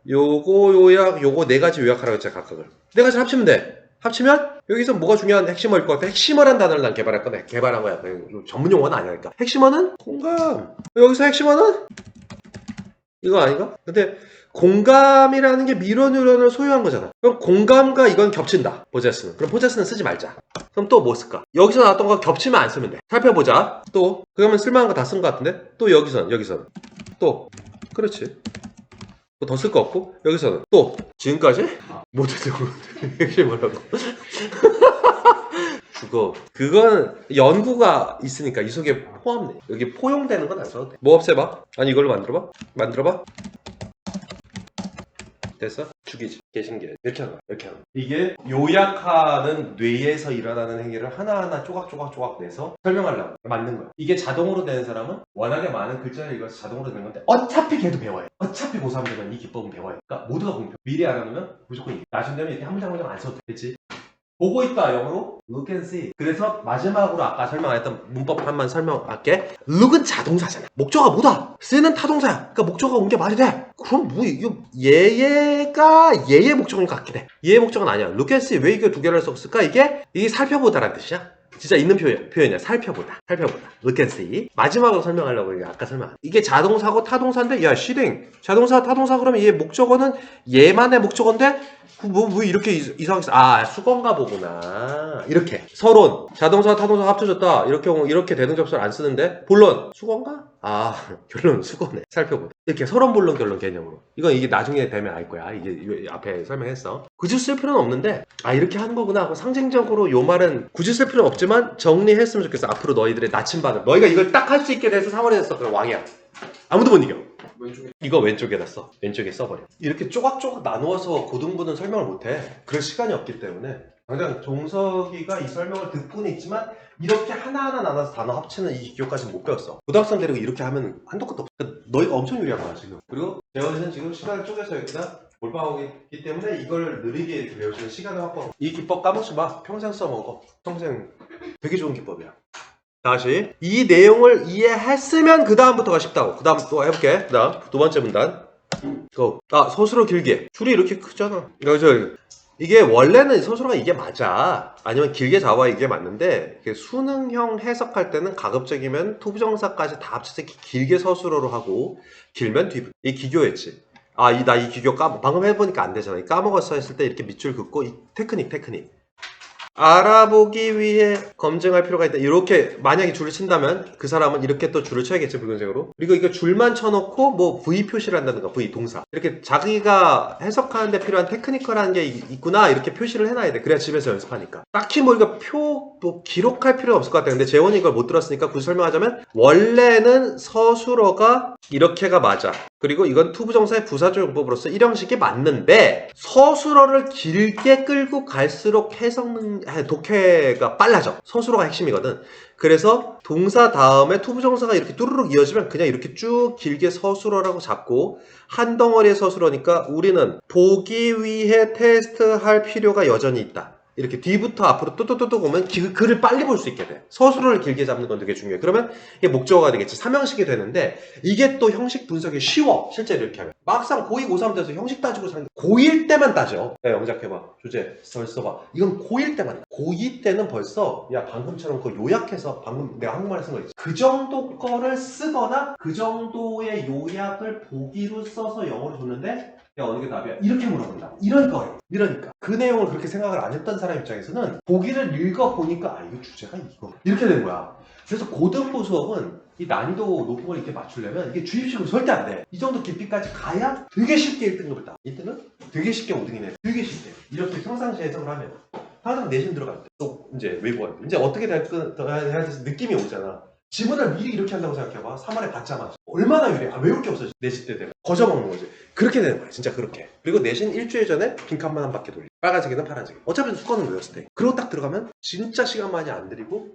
[SPEAKER 1] 요거 4가지 요약하라고 했잖아. 각각을 4가지 합치면 돼. 합치면 여기서 뭐가 중요한 핵심어일 것 같아? 핵심어란 단어를 난 개발할 건데 개발한 거야. 전문 용어는 아니니까. 핵심어는 공감. 여기서 핵심어는 이거 아닌가? 근데 공감이라는 게 미러 뉴런을 소유한 거잖아. 그럼 공감과 이건 겹친다. 포제스는. 그럼 포제스는 쓰지 말자. 그럼 또 뭐 쓸까? 여기서 나왔던 거 겹치면 안 쓰면 돼. 살펴보자. 또 그러면 쓸만한 거 다 쓴 거 같은데? 또 여기선 또 그렇지. 뭐 더 쓸 거 없고 여기서는 또 지금까지 못해도 이게 뭐라고 그건 연구가 있으니까 이 속에 포함돼. 여기 포용되는 건 안 써도 돼. 뭐 없애봐. 아니 이걸로 만들어봐. 됐어? 죽이지. 개신기해. 이렇게 하는 거야. 이렇게 하는 거야. 이게 요약하는 뇌에서 일어나는 행위를 하나하나 쪼각쪼각 내서 설명하려고 만든 거야. 이게 자동으로 되는 사람은 워낙에 많은 글자를 읽어서 자동으로 되는 건데 어차피 걔도 배워요. 어차피 고3 되면 이 기법은 배워요. 그러니까 모두가 공평. 미리 알아놓으면 무조건 이겨. 나중 되면 이렇게 한 문장 안 써도 되겠지. 보고 있다 영어로 look and see. 그래서 마지막으로 아까 설명했던 문법판만 설명할게. look은 자동사잖아. 목적어가 뭐다? 쓰는 타동사야. 그러니까 목적어가 온 게 말이 돼. 그럼 이거 얘가 얘의 목적어인 것 같긴 해. 얘의 목적은 아니야. look and see. 왜 이게 2개를 썼을까? 이게 살펴보다라는 뜻이야. 진짜 있는 표현이야. 살펴보다. look and see. 마지막으로 설명하려고 이게 아까 설명. 이게 자동사고 타동사인데 야 시댕 자동사 타동사 그러면 얘 목적어는 얘만의 목적어인데 뭐 이렇게 이상하게 수건가 보구나. 이렇게 서론 자동사 타동사 합쳐졌다. 이렇게 대등 접수를 안 쓰는데 본론 수건가? 결론 수거네. 살펴보다. 이렇게 서론 본론 결론 개념으로. 이게 나중에 되면 알 거야. 이게 앞에 설명했어. 굳이 쓸 필요는 없는데 이렇게 하는 거구나 하고 상징적으로 요 말은 굳이 쓸 필요는 없지만 정리했으면 좋겠어. 앞으로 너희들의 나침반을 너희가 이걸 딱 할 수 있게 돼서 3월에 됐어. 그럼 왕이야. 아무도 못 이겨. 이거 왼쪽에다 써. 왼쪽에 써버려. 이렇게 조각조각 나누어서 고등부는 설명을 못해. 그럴 시간이 없기 때문에 당장 종석이가 이 설명을 듣고는 있지만 이렇게 하나하나 나눠서 단어 합치는 이 기교까지는 못 배웠어. 고등학생 데리고 이렇게 하면 한도 끝도 없어. 그러니까 너희가 엄청 유리한 거야 지금. 그리고 재원이는 지금 시간을 쪼개서 여기다 몰빵하고 있기 때문에 이걸 느리게 이렇게 배우시는 시간을 확보하고 이 기법 까먹지 마. 평생 써먹어. 평생 되게 좋은 기법이야. 다시 이 내용을 이해했으면 그 다음부터가 쉽다고. 그 다음 또 해볼게. 그 다음 두 번째 문단 고. 서술어 길게. 줄이 이렇게 크잖아. 그래서 이게 원래는 서술어가 이게 맞아. 아니면 길게 잡아 이게 맞는데 수능형 해석할 때는 가급적이면 투부정사까지 다 합쳐서 길게 서술어로 하고 길면 뒤. 이 기교였지. 나 이 기교 방금 해보니까 안 되잖아. 까먹었어 했을 때 이렇게 밑줄 긋고 이 테크닉. 알아보기 위해 검증할 필요가 있다. 이렇게 만약에 줄을 친다면 그 사람은 이렇게 또 줄을 쳐야겠지. 붉은색으로. 그리고 이거 줄만 쳐놓고 뭐 V 표시를 한다든가 V 동사 이렇게 자기가 해석하는 데 필요한 테크니컬한 게 있구나 이렇게 표시를 해놔야 돼. 그래야 집에서 연습하니까. 딱히 뭐 이거 기록할 필요는 없을 것 같아. 근데 재원이 이걸 못 들었으니까 굳이 설명하자면 원래는 서술어가 이렇게가 맞아. 그리고 이건 투부정사의 부사적 용법으로서 1형식이 맞는데 서술어를 길게 끌고 갈수록 독해가 빨라져. 서술어가 핵심이거든. 그래서 동사 다음에 투부정사가 이렇게 뚜루룩 이어지면 그냥 이렇게 쭉 길게 서술어라고 잡고 한 덩어리의 서술어니까 우리는 보기 위해 테스트할 필요가 여전히 있다. 이렇게 뒤부터 앞으로 뚜뚜뚜뚜 보면 글을 빨리 볼 수 있게 돼. 서술어를 길게 잡는 건 되게 중요해. 그러면 이게 목적어가 되겠지. 3형식이 되는데 이게 또 형식 분석이 쉬워. 실제로 이렇게 하면. 막상 고2, 고3 돼서 형식 따지고 사는 게 고1 때만 따져. 야, 영작해봐. 주제 벌써 봐. 이건 고1 때만. 고2 때는 벌써 방금처럼 그거 요약해서 방금 내가 한국말에 쓴 거 있지. 그 정도 거를 쓰거나 그 정도의 요약을 보기로 써서 영어로 줬는데 어느 게 답이야? 이렇게 물어본다. 이런 거예요. 이러니까 그 내용을 그렇게 생각을 안 했던 사람 입장에서는 보기를 읽어보니까 이거 주제가 이거 이렇게 된 거야. 그래서 고등부 수업은 이 난이도 높은 걸 이렇게 맞추려면 이게 주입식으로 절대 안 돼. 이 정도 깊이까지 가야 되게 쉽게 1등급을 따. 1등은 되게 쉽게 5등이네. 되게 쉽게. 이렇게 평상시 해석을 하면 항상 내신 들어갈 때 또 이제 외부할 때 이제 어떻게 해야 돼서 느낌이 오잖아. 지문을 미리 이렇게 한다고 생각해봐. 3월에 받자마자 얼마나 유리해. 외울 게 없어. 내신 때 되면 거저먹는 거지. 그렇게 되는 거야. 진짜 그렇게. 그리고 내신 일주일 전에 빈칸만 한 바퀴 돌려. 빨간색이나 파란색. 어차피 수건은 외웠을 때. 그러고 딱 들어가면 진짜 시간 많이 안 들이고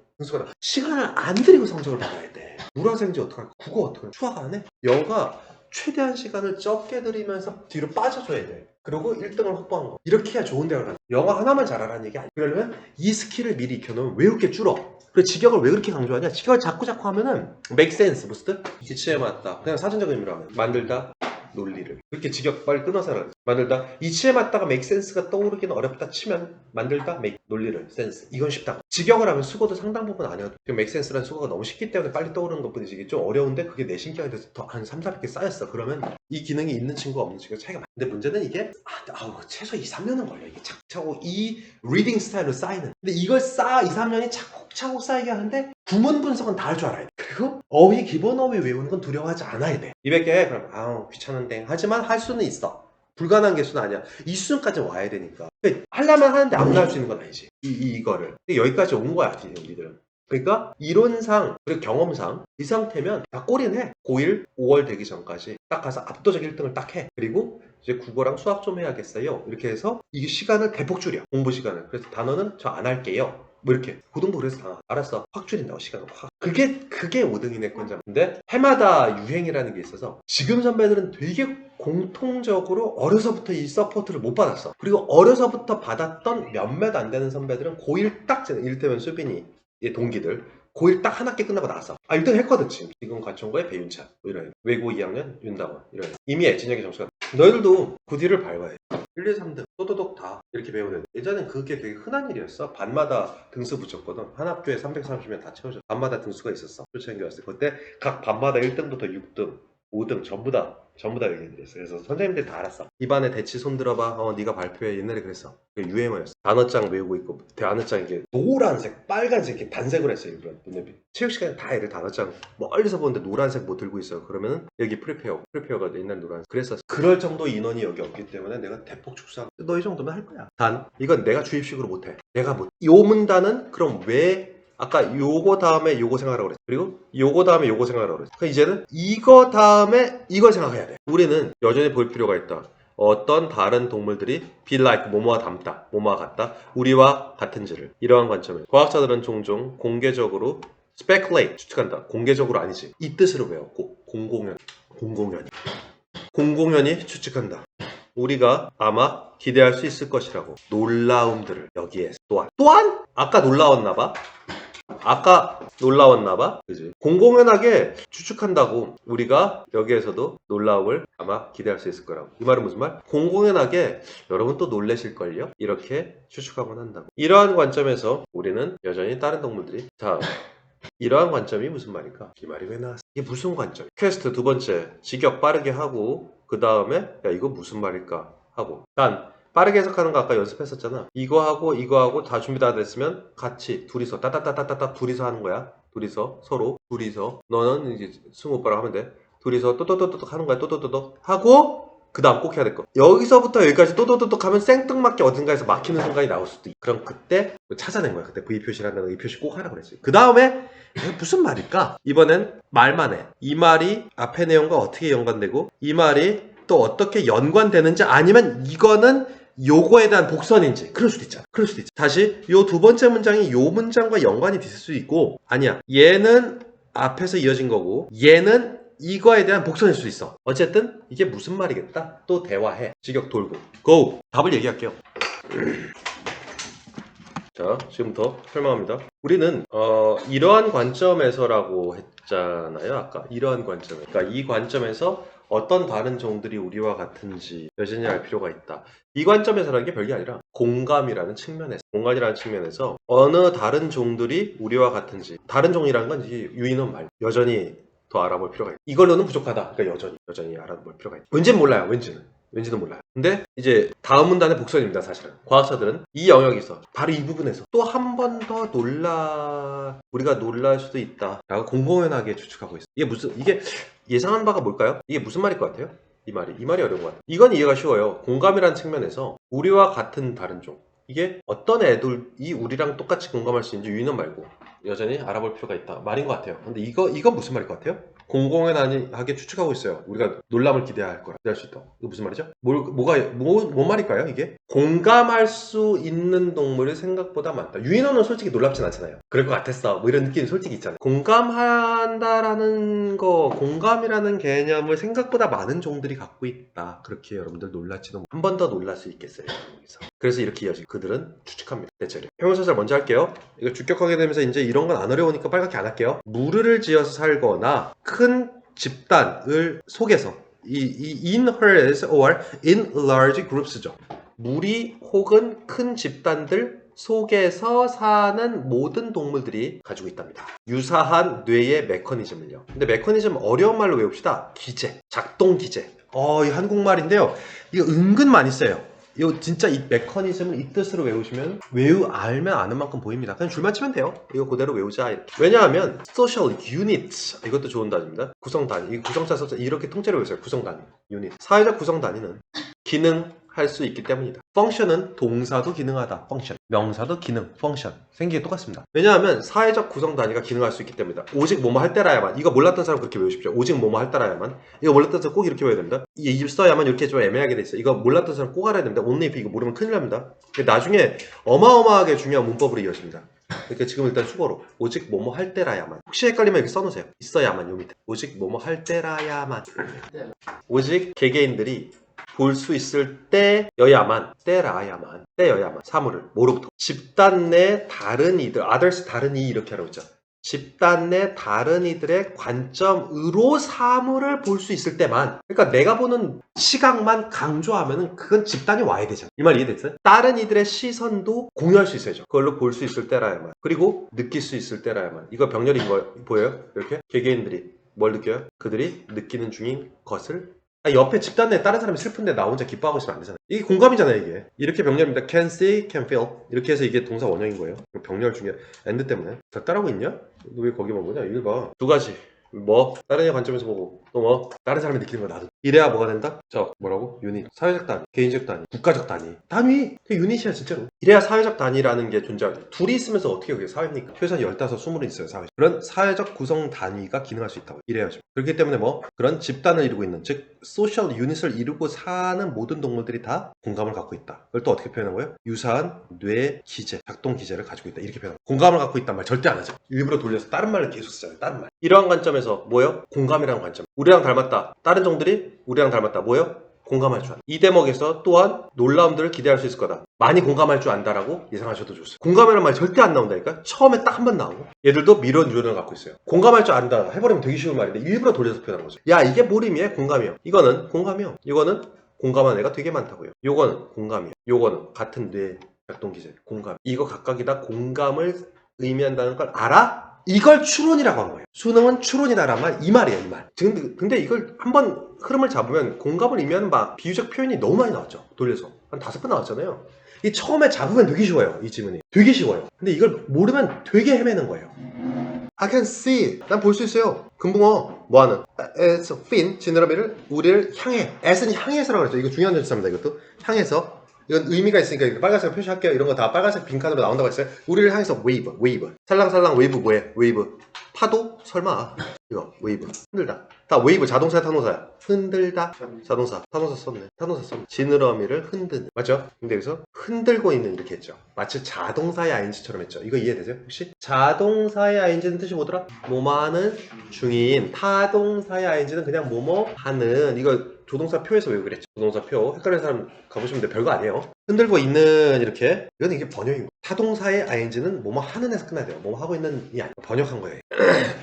[SPEAKER 1] 시간을 안 들이고 성적을 받아야 돼. 물화생지 어떡할까? 국어 어떡할까? 수학 안 해? 영어가 최대한 시간을 적게 들이면서 뒤로 빠져줘야 돼. 그리고 1등을 확보한 거. 이렇게 해야 좋은 대학을 가는 거야. 영어 하나만 잘하라는 얘기 아니야. 그러려면 이 스킬을 미리 익혀놓으면 외울 게 줄어. 그래 직역을 왜 그렇게 강조하냐? 직역을 자꾸 하면은 make sense 무슨 뜻? 이치에 맞다. 그냥 사전적 의미로 하면 만들다 논리를 그렇게 직역 빨리 끊어서 하라. 만들다 이치에 맞다가 make sense가 떠오르기는 어렵다 치면 만들다 make 논리를 sense 이건 쉽다. 직역을 하면 수고도 상당 부분 안 해도 make sense라는 수고가 너무 쉽기 때문에 빨리 떠오르는 것뿐이지 이게 좀 어려운데 그게 내 신경에 대해서 더 한 3, 400개 쌓였어. 그러면 이 기능이 있는 친구가 없는 친구가 차이가 많아. 근데 문제는 이게 최소 2, 3년은 걸려. 이게 차곡차곡 이 리딩 스타일로 쌓이는. 근데 이걸 2, 3년이 차곡차곡 쌓이게 하는데 구문 분석은 다 할 줄 알아야 돼. 그리고 어휘 기본 어휘 외우는 건 두려워하지 않아야 돼. 200개 그럼 귀찮은데 하지만 할 수는 있어. 불가능한 개수는 아니야. 이 수준까지 와야 되니까. 그러니까 하려면 하는데 아무나 할 수 있는 건 아니지. 이거를 여기까지 온 거야 우리들은. 그러니까 이론상 그리고 경험상 이 상태면 다 꼴이네. 고1 5월 되기 전까지 딱 가서 압도적 1등을 딱 해. 그리고 이제 국어랑 수학 좀 해야겠어요. 이렇게 해서 이게 시간을 대폭 줄여. 공부 시간을. 그래서 단어는 저 안 할게요. 뭐 이렇게 고등부 그래서 다 알았어. 확 줄인다고 시간을 확. 그게 5등이네 건자. 근데 해마다 유행이라는 게 있어서 지금 선배들은 되게 공통적으로 어려서부터 이 서포트를 못 받았어. 그리고 어려서부터 받았던 몇몇 안 되는 선배들은 고1 딱 이를테면 수빈이 동기들 고1 딱 한 학기 끝나고 나왔어. 1등 했거든 지금. 지금 과천고의 배윤찬 뭐 이런 외고 2학년 윤다원 이런 이미 진혁의 점수가 너희들도 그 뒤를 밟아야 돼. 1, 2, 3등 또도독 다 이렇게 배우는 예전엔 그게 되게 흔한 일이었어. 반마다 등수 붙였거든. 한 학교에 330명 다 채워져. 반마다 등수가 있었어. 초창기였을 때 그때 각 반마다 1등부터 6등 5등 전부 다 얘기했어. 그래서 선생님들 다 알았어. 이반에 대치 손 들어봐. 네가 발표해. 옛날에 그랬어. 그게 유행어였어. 단어장 외우고 있고 단어장 이게 노란색, 빨간색 이렇게 단색으로 했어요. 일부러. 체육 시간에 다 애들 단어장 멀리서 보는데 노란색 뭐 들고 있어요. 그러면은 여기 프리페어가 옛날 노란색. 그랬었어. 그럴 정도 인원이 여기 없기 때문에 내가 대폭 축소하고 너 이 정도면 할 거야. 단 이건 내가 주입식으로 못해. 내가 못. 요 문단은 그럼 왜 아까 요거 다음에 요거 생각하라고 그랬어. 그리고 요거 다음에 요거 생각하라고 그랬어. 그러니까 이제는 이거 다음에 이걸 생각해야 돼. 우리는 여전히 볼 필요가 있다. 어떤 다른 동물들이 be like 뭐뭐와 닮다, 뭐뭐와 같다, 우리와 같은지를 이러한 관점에서 과학자들은 종종 공개적으로 speculate, 추측한다. 공개적으로 아니지. 이 뜻으로 배워. 공공연히 추측한다. 우리가 아마 기대할 수 있을 것이라고. 놀라움들을 여기에 또한 아까 놀라웠나봐? 그지? 공공연하게 추측한다고 우리가 여기에서도 놀라움을 아마 기대할 수 있을 거라고. 이 말은 무슨 말? 공공연하게 여러분 또 놀라실걸요? 이렇게 추측하곤 한다고. 이러한 관점에서 우리는 여전히 다른 동물들이 이러한 관점이 무슨 말일까? 이 말이 왜 나왔어? 이게 무슨 관점? 퀘스트 두 번째, 직역 빠르게 하고 그 다음에 야 이거 무슨 말일까? 하고 단 빠르게 해석하는 거 아까 연습했었잖아. 이거 하고 다 준비 다 됐으면 같이 둘이서 따따따따따 둘이서 하는 거야. 서로 둘이서 너는 이제 승우 오빠랑 하면 돼. 둘이서 또또또또 하는 거야. 또또또또 하고 그 다음 꼭 해야 될 거. 여기서부터 여기까지 또또또또 하면 생뚱맞게 어딘가에서 막히는 순간이 나올 수도 있고. 그럼 그때 찾아낸 거야. 그때 V 표시를 한다는 이 표시 꼭 하라 그랬지. 그 다음에 무슨 말일까? 이번엔 말만 해. 이 말이 앞의 내용과 어떻게 연관되고 이 말이 또 어떻게 연관되는지 아니면 이거는 요거에 대한 복선인지 그럴 수도 있잖아. 다시 요 두 번째 문장이 요 문장과 연관이 있을 수 있고 아니야. 얘는 앞에서 이어진 거고 얘는 이거에 대한 복선일 수도 있어. 어쨌든 이게 무슨 말이겠다. 또 대화해. 직역 돌고. 고! 답을 얘기할게요. 자, 지금부터 설명합니다. 우리는 이러한 관점에서라고 했잖아요. 아까 이러한 관점. 그러니까 이 관점에서 어떤 다른 종들이 우리와 같은지 여전히 알 필요가 있다. 이 관점에서라는 게 별게 아니라 공감이라는 측면에서 어느 다른 종들이 우리와 같은지 다른 종이라는 건 유인원 말 여전히 더 알아볼 필요가 있다. 이걸로는 부족하다. 그러니까 여전히 알아볼 필요가 있다. 왠지는 몰라요. 왠지는 몰라요. 근데 이제 다음 문단의 복선입니다. 사실은 과학자들은 이 영역에서 바로 이 부분에서 또 한 번 더 우리가 놀랄 수도 있다 라고 공공연하게 추측하고 있어요. 이게 예상한 바가 뭘까요? 이게 무슨 말일 것 같아요? 이 말이 어려운 것 같아요. 이건 이해가 쉬워요. 공감이라는 측면에서 우리와 같은 다른 종 이게 어떤 애들이 우리랑 똑같이 공감할 수 있는지 유인원 말고 여전히 알아볼 필요가 있다 말인 것 같아요. 근데 이거 무슨 말일 것 같아요? 공공연하게 추측하고 있어요. 우리가 놀람을 기대할 수 있다. 이거 무슨 말이죠? 뭔 말일까요? 이게 공감할 수 있는 동물이 생각보다 많다. 유인원은 솔직히 놀랍진 않잖아요. 그럴 것 같았어. 뭐 이런 느낌이 솔직히 있잖아요. 공감한다라는 거, 공감이라는 개념을 생각보다 많은 종들이 갖고 있다. 그렇게 여러분들 놀랄지도 한 번 더 놀랄 수 있겠어요. 여기서. 그래서 이렇게 이어지고 그들은 추측합니다. 대체로. 형용사절 먼저 할게요. 이거 주격하게 되면서 이제 이런 건 안 어려우니까 빨갛게 안 할게요. 무르를 지어서 살거나 큰 집단을 속에서 in herds or in large groups죠. 무리 혹은 큰 집단들 속에서 사는 모든 동물들이 가지고 있답니다. 유사한 뇌의 메커니즘을요. 근데 메커니즘 어려운 말로 외웁시다. 기제, 작동 기제. 이 한국말인데요. 이거 은근 많이 써요. 이거 진짜 이 메커니즘을 이 뜻으로 외우시면 알면 아는 만큼 보입니다. 그냥 줄만 치면 돼요. 이거 그대로 외우자. 이렇게. 왜냐하면 social unit 이것도 좋은 단위입니다. 구성 단위. 이 구성차 써서 이렇게 통째로 외우세요. 구성 단위. 유닛. 사회적 구성 단위는 기능할 수 있기 때문이다. 펑션은 동사도 기능하다. 펑션. 명사도 기능. 펑션. 생기게 똑같습니다. 왜냐하면 사회적 구성 단위가 기능할 수 있기 때문이다. 오직 뭐뭐 할 때라야만. 이거 몰랐던 사람 그렇게 외우십시오. 오직 뭐뭐 할 때라야만. 이거 몰랐던 사람 꼭 이렇게 외워야 됩니다. 이 써야만 이렇게 좀 애매하게 돼 있어요. 이거 몰랐던 사람 꼭 알아야 됩니다. only if 이거 모르면 큰일 납니다. 나중에 어마어마하게 중요한 문법으로 이어집니다. 그러니까 지금 일단 수거로 오직 뭐뭐 할 때라야만. 혹시 헷갈리면 이렇게 써놓으세요. 있어야만 요 밑에. 오직 뭐뭐 할 때라야만. 오직 개개인들이 볼 수 있을 때여야만, 때여야만 사물을 뭐로부터 집단 내 다른 이들, others 다른 이 이렇게 하라고 했죠. 집단 내 다른 이들의 관점으로 사물을 볼 수 있을 때만, 그러니까 내가 보는 시각만 강조하면은 그건 집단이 와야 되잖아. 이 말 이해됐어요? 다른 이들의 시선도 공유할 수 있어야죠. 그걸로 볼 수 있을 때라야만. 그리고 느낄 수 있을 때라야만. 이거 병렬인 거 보여요? 이렇게 개개인들이 뭘 느껴요? 그들이 느끼는 중인 것을. 옆에 집단 내 다른 사람이 슬픈데 나 혼자 기뻐하고 있으면 안 되잖아요. 이게 공감이잖아요, 이게. 이렇게 병렬입니다. can see, can feel. 이렇게 해서 이게 동사 원형인 거예요. 병렬 중에 and 때문에. 다 따라하고 있냐? 너 왜 거기만 보냐? 이걸 봐. 두 가지. 뭐 다른 애 관점에서 보고 또 뭐 다른 사람이 느끼는 거 나도. 이래야 뭐가 된다? 저 뭐라고? 유닛. 사회적 단위, 개인적 단위, 국가적 단위. 단위. 그 유닛이야 진짜로. 이래야 사회적 단위라는 게 존재하죠. 둘이 있으면서 어떻게 그게 사회입니까? 최소한 15, 20은 있어요, 사회. 그런 사회적 구성 단위가 기능할 수 있다고. 이래야죠. 그렇기 때문에 뭐 그런 집단을 이루고 있는, 즉 소셜 유닛을 이루고 사는 모든 동물들이 다 공감을 갖고 있다. 그걸 또 어떻게 표현한 거예요? 유사한 뇌 기제, 작동 기제를 가지고 있다. 이렇게 표현합니다. 공감을 갖고 있단 말 절대 안 하죠. 일부러 돌려서 다른 말을 계속 쓰잖아요. 다른 말. 이러한 관점에서 뭐예요? 공감이라는 관점. 우리랑 닮았다. 다른 종들이 우리랑 닮았다. 뭐예요? 공감할 줄 안다. 이 대목에서 또한 놀라움들을 기대할 수 있을 거다. 많이 공감할 줄 안다라고 예상하셔도 좋습니다. 공감이라는 말 절대 안 나온다니까. 처음에 딱 한 번 나오고. 얘들도 미런 유형을 갖고 있어요. 공감할 줄 안다 해버리면 되게 쉬운 말인데 일부러 돌려서 표현한 거죠. 야, 이게 뭘 의미해? 공감이요. 이거는 공감이요. 이거는 공감한 애가 되게 많다고요. 요거는 공감이요. 요거는 같은 뇌 작동 기제 공감. 이거 각각이 다 공감을 의미한다는 걸 알아? 이걸 추론이라고 한 거예요. 수능은 추론이다란 말, 이 말이에요, 이 말. 근데 이걸 한번 흐름을 잡으면 공감을 의미하는 비유적 표현이 너무 많이 나왔죠. 돌려서. 한 5번 나왔잖아요. 이 처음에 잡으면 되게 쉬워요, 이 지문이. 되게 쉬워요. 근데 이걸 모르면 되게 헤매는 거예요. I can see. 난 볼 수 있어요. 금붕어, 뭐하는? It's fin, 지느러미를, 우리를 향해. S는 향해서라고 그랬죠. 이거 중요한 절차입니다, 이것도. 향해서. 이건 의미가 있으니까 이렇게 빨간색으로 표시할게요. 이런 거 다 빨간색 빈칸으로 나온다고 했어요. 우리를 향해서 웨이브. 살랑살랑 웨이브 뭐해? 웨이브. 파도? 설마. 이거 웨이브. 흔들다. 다 웨이브. 자동사야, 타동사야? 흔들다. 자동사. 타동사 썼네. 지느러미를 흔드는. 맞죠? 근데 여기서 흔들고 있는 이렇게 했죠. 마치 자동사의 ing처럼 했죠. 이거 이해되세요? 혹시? 자동사의 ing는 뜻이 뭐더라? 뭐뭐하는 중인. 타동사의 ing는 그냥 뭐뭐 하는. 이거 조동사 표에서 왜 그랬죠? 조동사 표. 헷갈리는 사람 가보시면 돼요. 별거 아니에요. 흔들고 있는 이렇게. 이건 이게 번역인 거예요. 타동사의 ing는 뭐뭐 하는 에서 끝나야 돼요. 뭐뭐 하고 있는 이 아니고 번역한 거예요.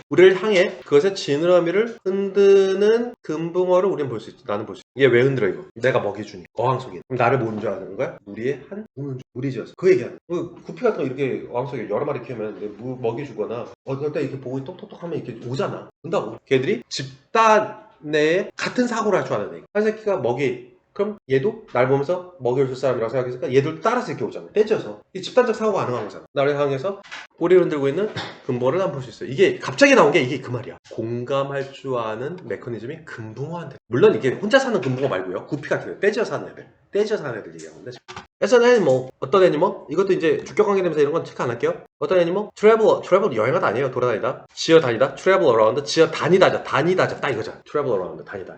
[SPEAKER 1] 우리를 향해 그것의 지느러미를 흔드는 금붕어를 우리는 볼 수 있지. 나는 볼 수 있지. 이게 왜 흔들어 이거? 내가 먹이 주니. 어항 속에. 그럼 나를 모르는 줄 아는 거야? 무리의 한 무리지어서. 그 얘기하는 거야. 구피 같은 거 이렇게 어항 속에 여러 마리 키우면 먹이 주거나 어떨 때 이렇게 보고 똑똑똑 하면 이렇게 오잖아. 온다고. 걔들이 집단 내에 같은 사고를 할 줄 아는 애. 한 새끼가 먹이. 그럼 얘도 날 보면서 먹이를 줄 사람이라고 생각했으니까 얘들 따라서 이렇게 오잖아. 떼져서. 이 집단적 사고가 가능한 거잖아. 나를 향해서 꼬리를 흔들고 있는 금붕어를 난 볼 수 있어요. 이게 갑자기 나온 게 이게 그 말이야. 공감할 줄 아는 메커니즘이 금붕어한테. 물론 이게 혼자 사는 금붕어 말고요. 구피 같은 거 떼져 사는 애들. 떼져 사는 애들 얘기하는 건데. As an animal. 어떤 애니멀? 이것도 이제 주격 관계 되면서 이런 건 체크 안 할게요. 어떤 애니멀? travel 여행하다 아니에요. 돌아다니다. 지어 다니다. travel around. 지어 다니다죠. 딱 이거죠. travel around. 다니다.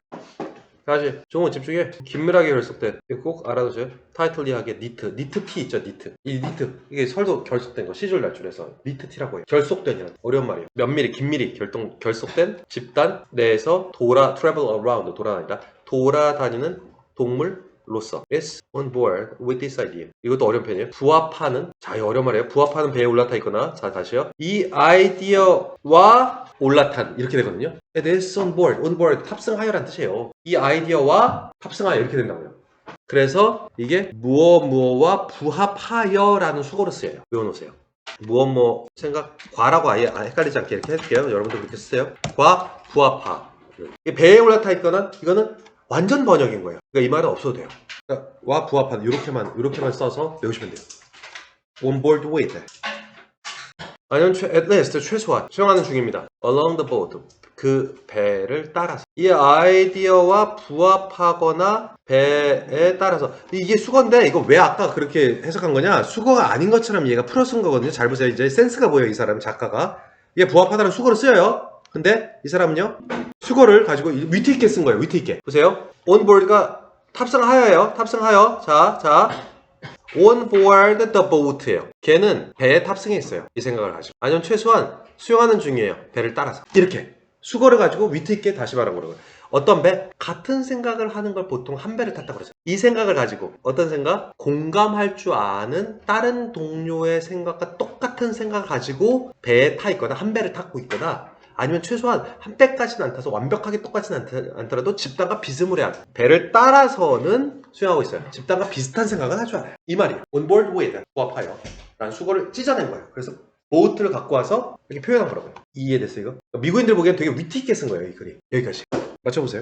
[SPEAKER 1] 다시 종은 집중해. 긴밀하게 결속된. 이거 꼭 알아두세요. 타이틀리하게 니트 티 있죠. 이 니트 이게 설도 결속된 거 시줄 날줄에서 니트 티라고 해요. 결속된이라는 어려운 말이에요. 면밀히 긴밀히 결속된 집단 내에서 travel around 돌아다니다. 돌아다니는 동물로서 is on board with this idea. 이것도 어려운 편이에요. 부합하는. 자, 이 어려운 말이에요. 부합하는 배에 올라타 있거나. 자, 다시요. 이 아이디어와 올라탄 이렇게 되거든요. It is on board 탑승하여란 뜻이에요. 이 아이디어와 탑승하여 이렇게 된다고요. 그래서 이게 무엇무엇과 부합하여라는 수거로 쓰여요. 외워놓으세요. 무엇뭐 생각 과라고 아예 헷갈리지 않게 이렇게 해줄게요. 여러분들 그렇게 쓰세요. 과 부합하. 배에 올라타 있거나 이거는 완전 번역인 거예요. 그러니까 이 말은 없어도 돼요. 그러니까 와 부합하는 이렇게만 써서 외우시면 돼요. On board with. 아니면 at least 최소한 수영하는 중입니다. Along the boat. 그 배를 따라서. 이 아이디어와 부합하거나 배에 따라서. 이게 수거인데 이거 왜 아까 그렇게 해석한 거냐? 수거가 아닌 것처럼 얘가 풀어 쓴 거거든요. 잘 보세요. 이제 센스가 보여요. 이 사람 작가가. 이게 부합하다는 수거를 써요. 근데 이 사람은요. 수거를 가지고 위트 있게 쓴 거예요. 위트 있게. 보세요. On board가 탑승하여예요. 탑승하여. 자. On board the boat예요. 걔는 배에 탑승해 있어요. 이 생각을 가지고. 아니면 최소한 수영하는 중이에요. 배를 따라서. 이렇게 수거를 가지고 위트 있게 다시 말한 거라고요. 어떤 배? 같은 생각을 하는 걸 보통 한 배를 탔다고 그러죠. 이 생각을 가지고 어떤 생각? 공감할 줄 아는 다른 동료의 생각과 똑같은 생각을 가지고 배에 타 있거나 한 배를 타고 있거나 아니면 최소한 한 배까지는 안 타서 완벽하게 똑같지는 않더라도 집단과 비스무리한 배를 따라서는 수행하고 있어요. 집단과 비슷한 생각은 할 줄 알아요. 이 말이에요. On board with 부합하여 라는 수거를 찢어낸 거예요. 그래서 보트를 갖고 와서 이렇게 표현한 거라고요. 이해됐어요 이거? 미국인들 보기엔 되게 위트 있게 쓴 거예요. 이 글이. 여기까지. 맞춰보세요.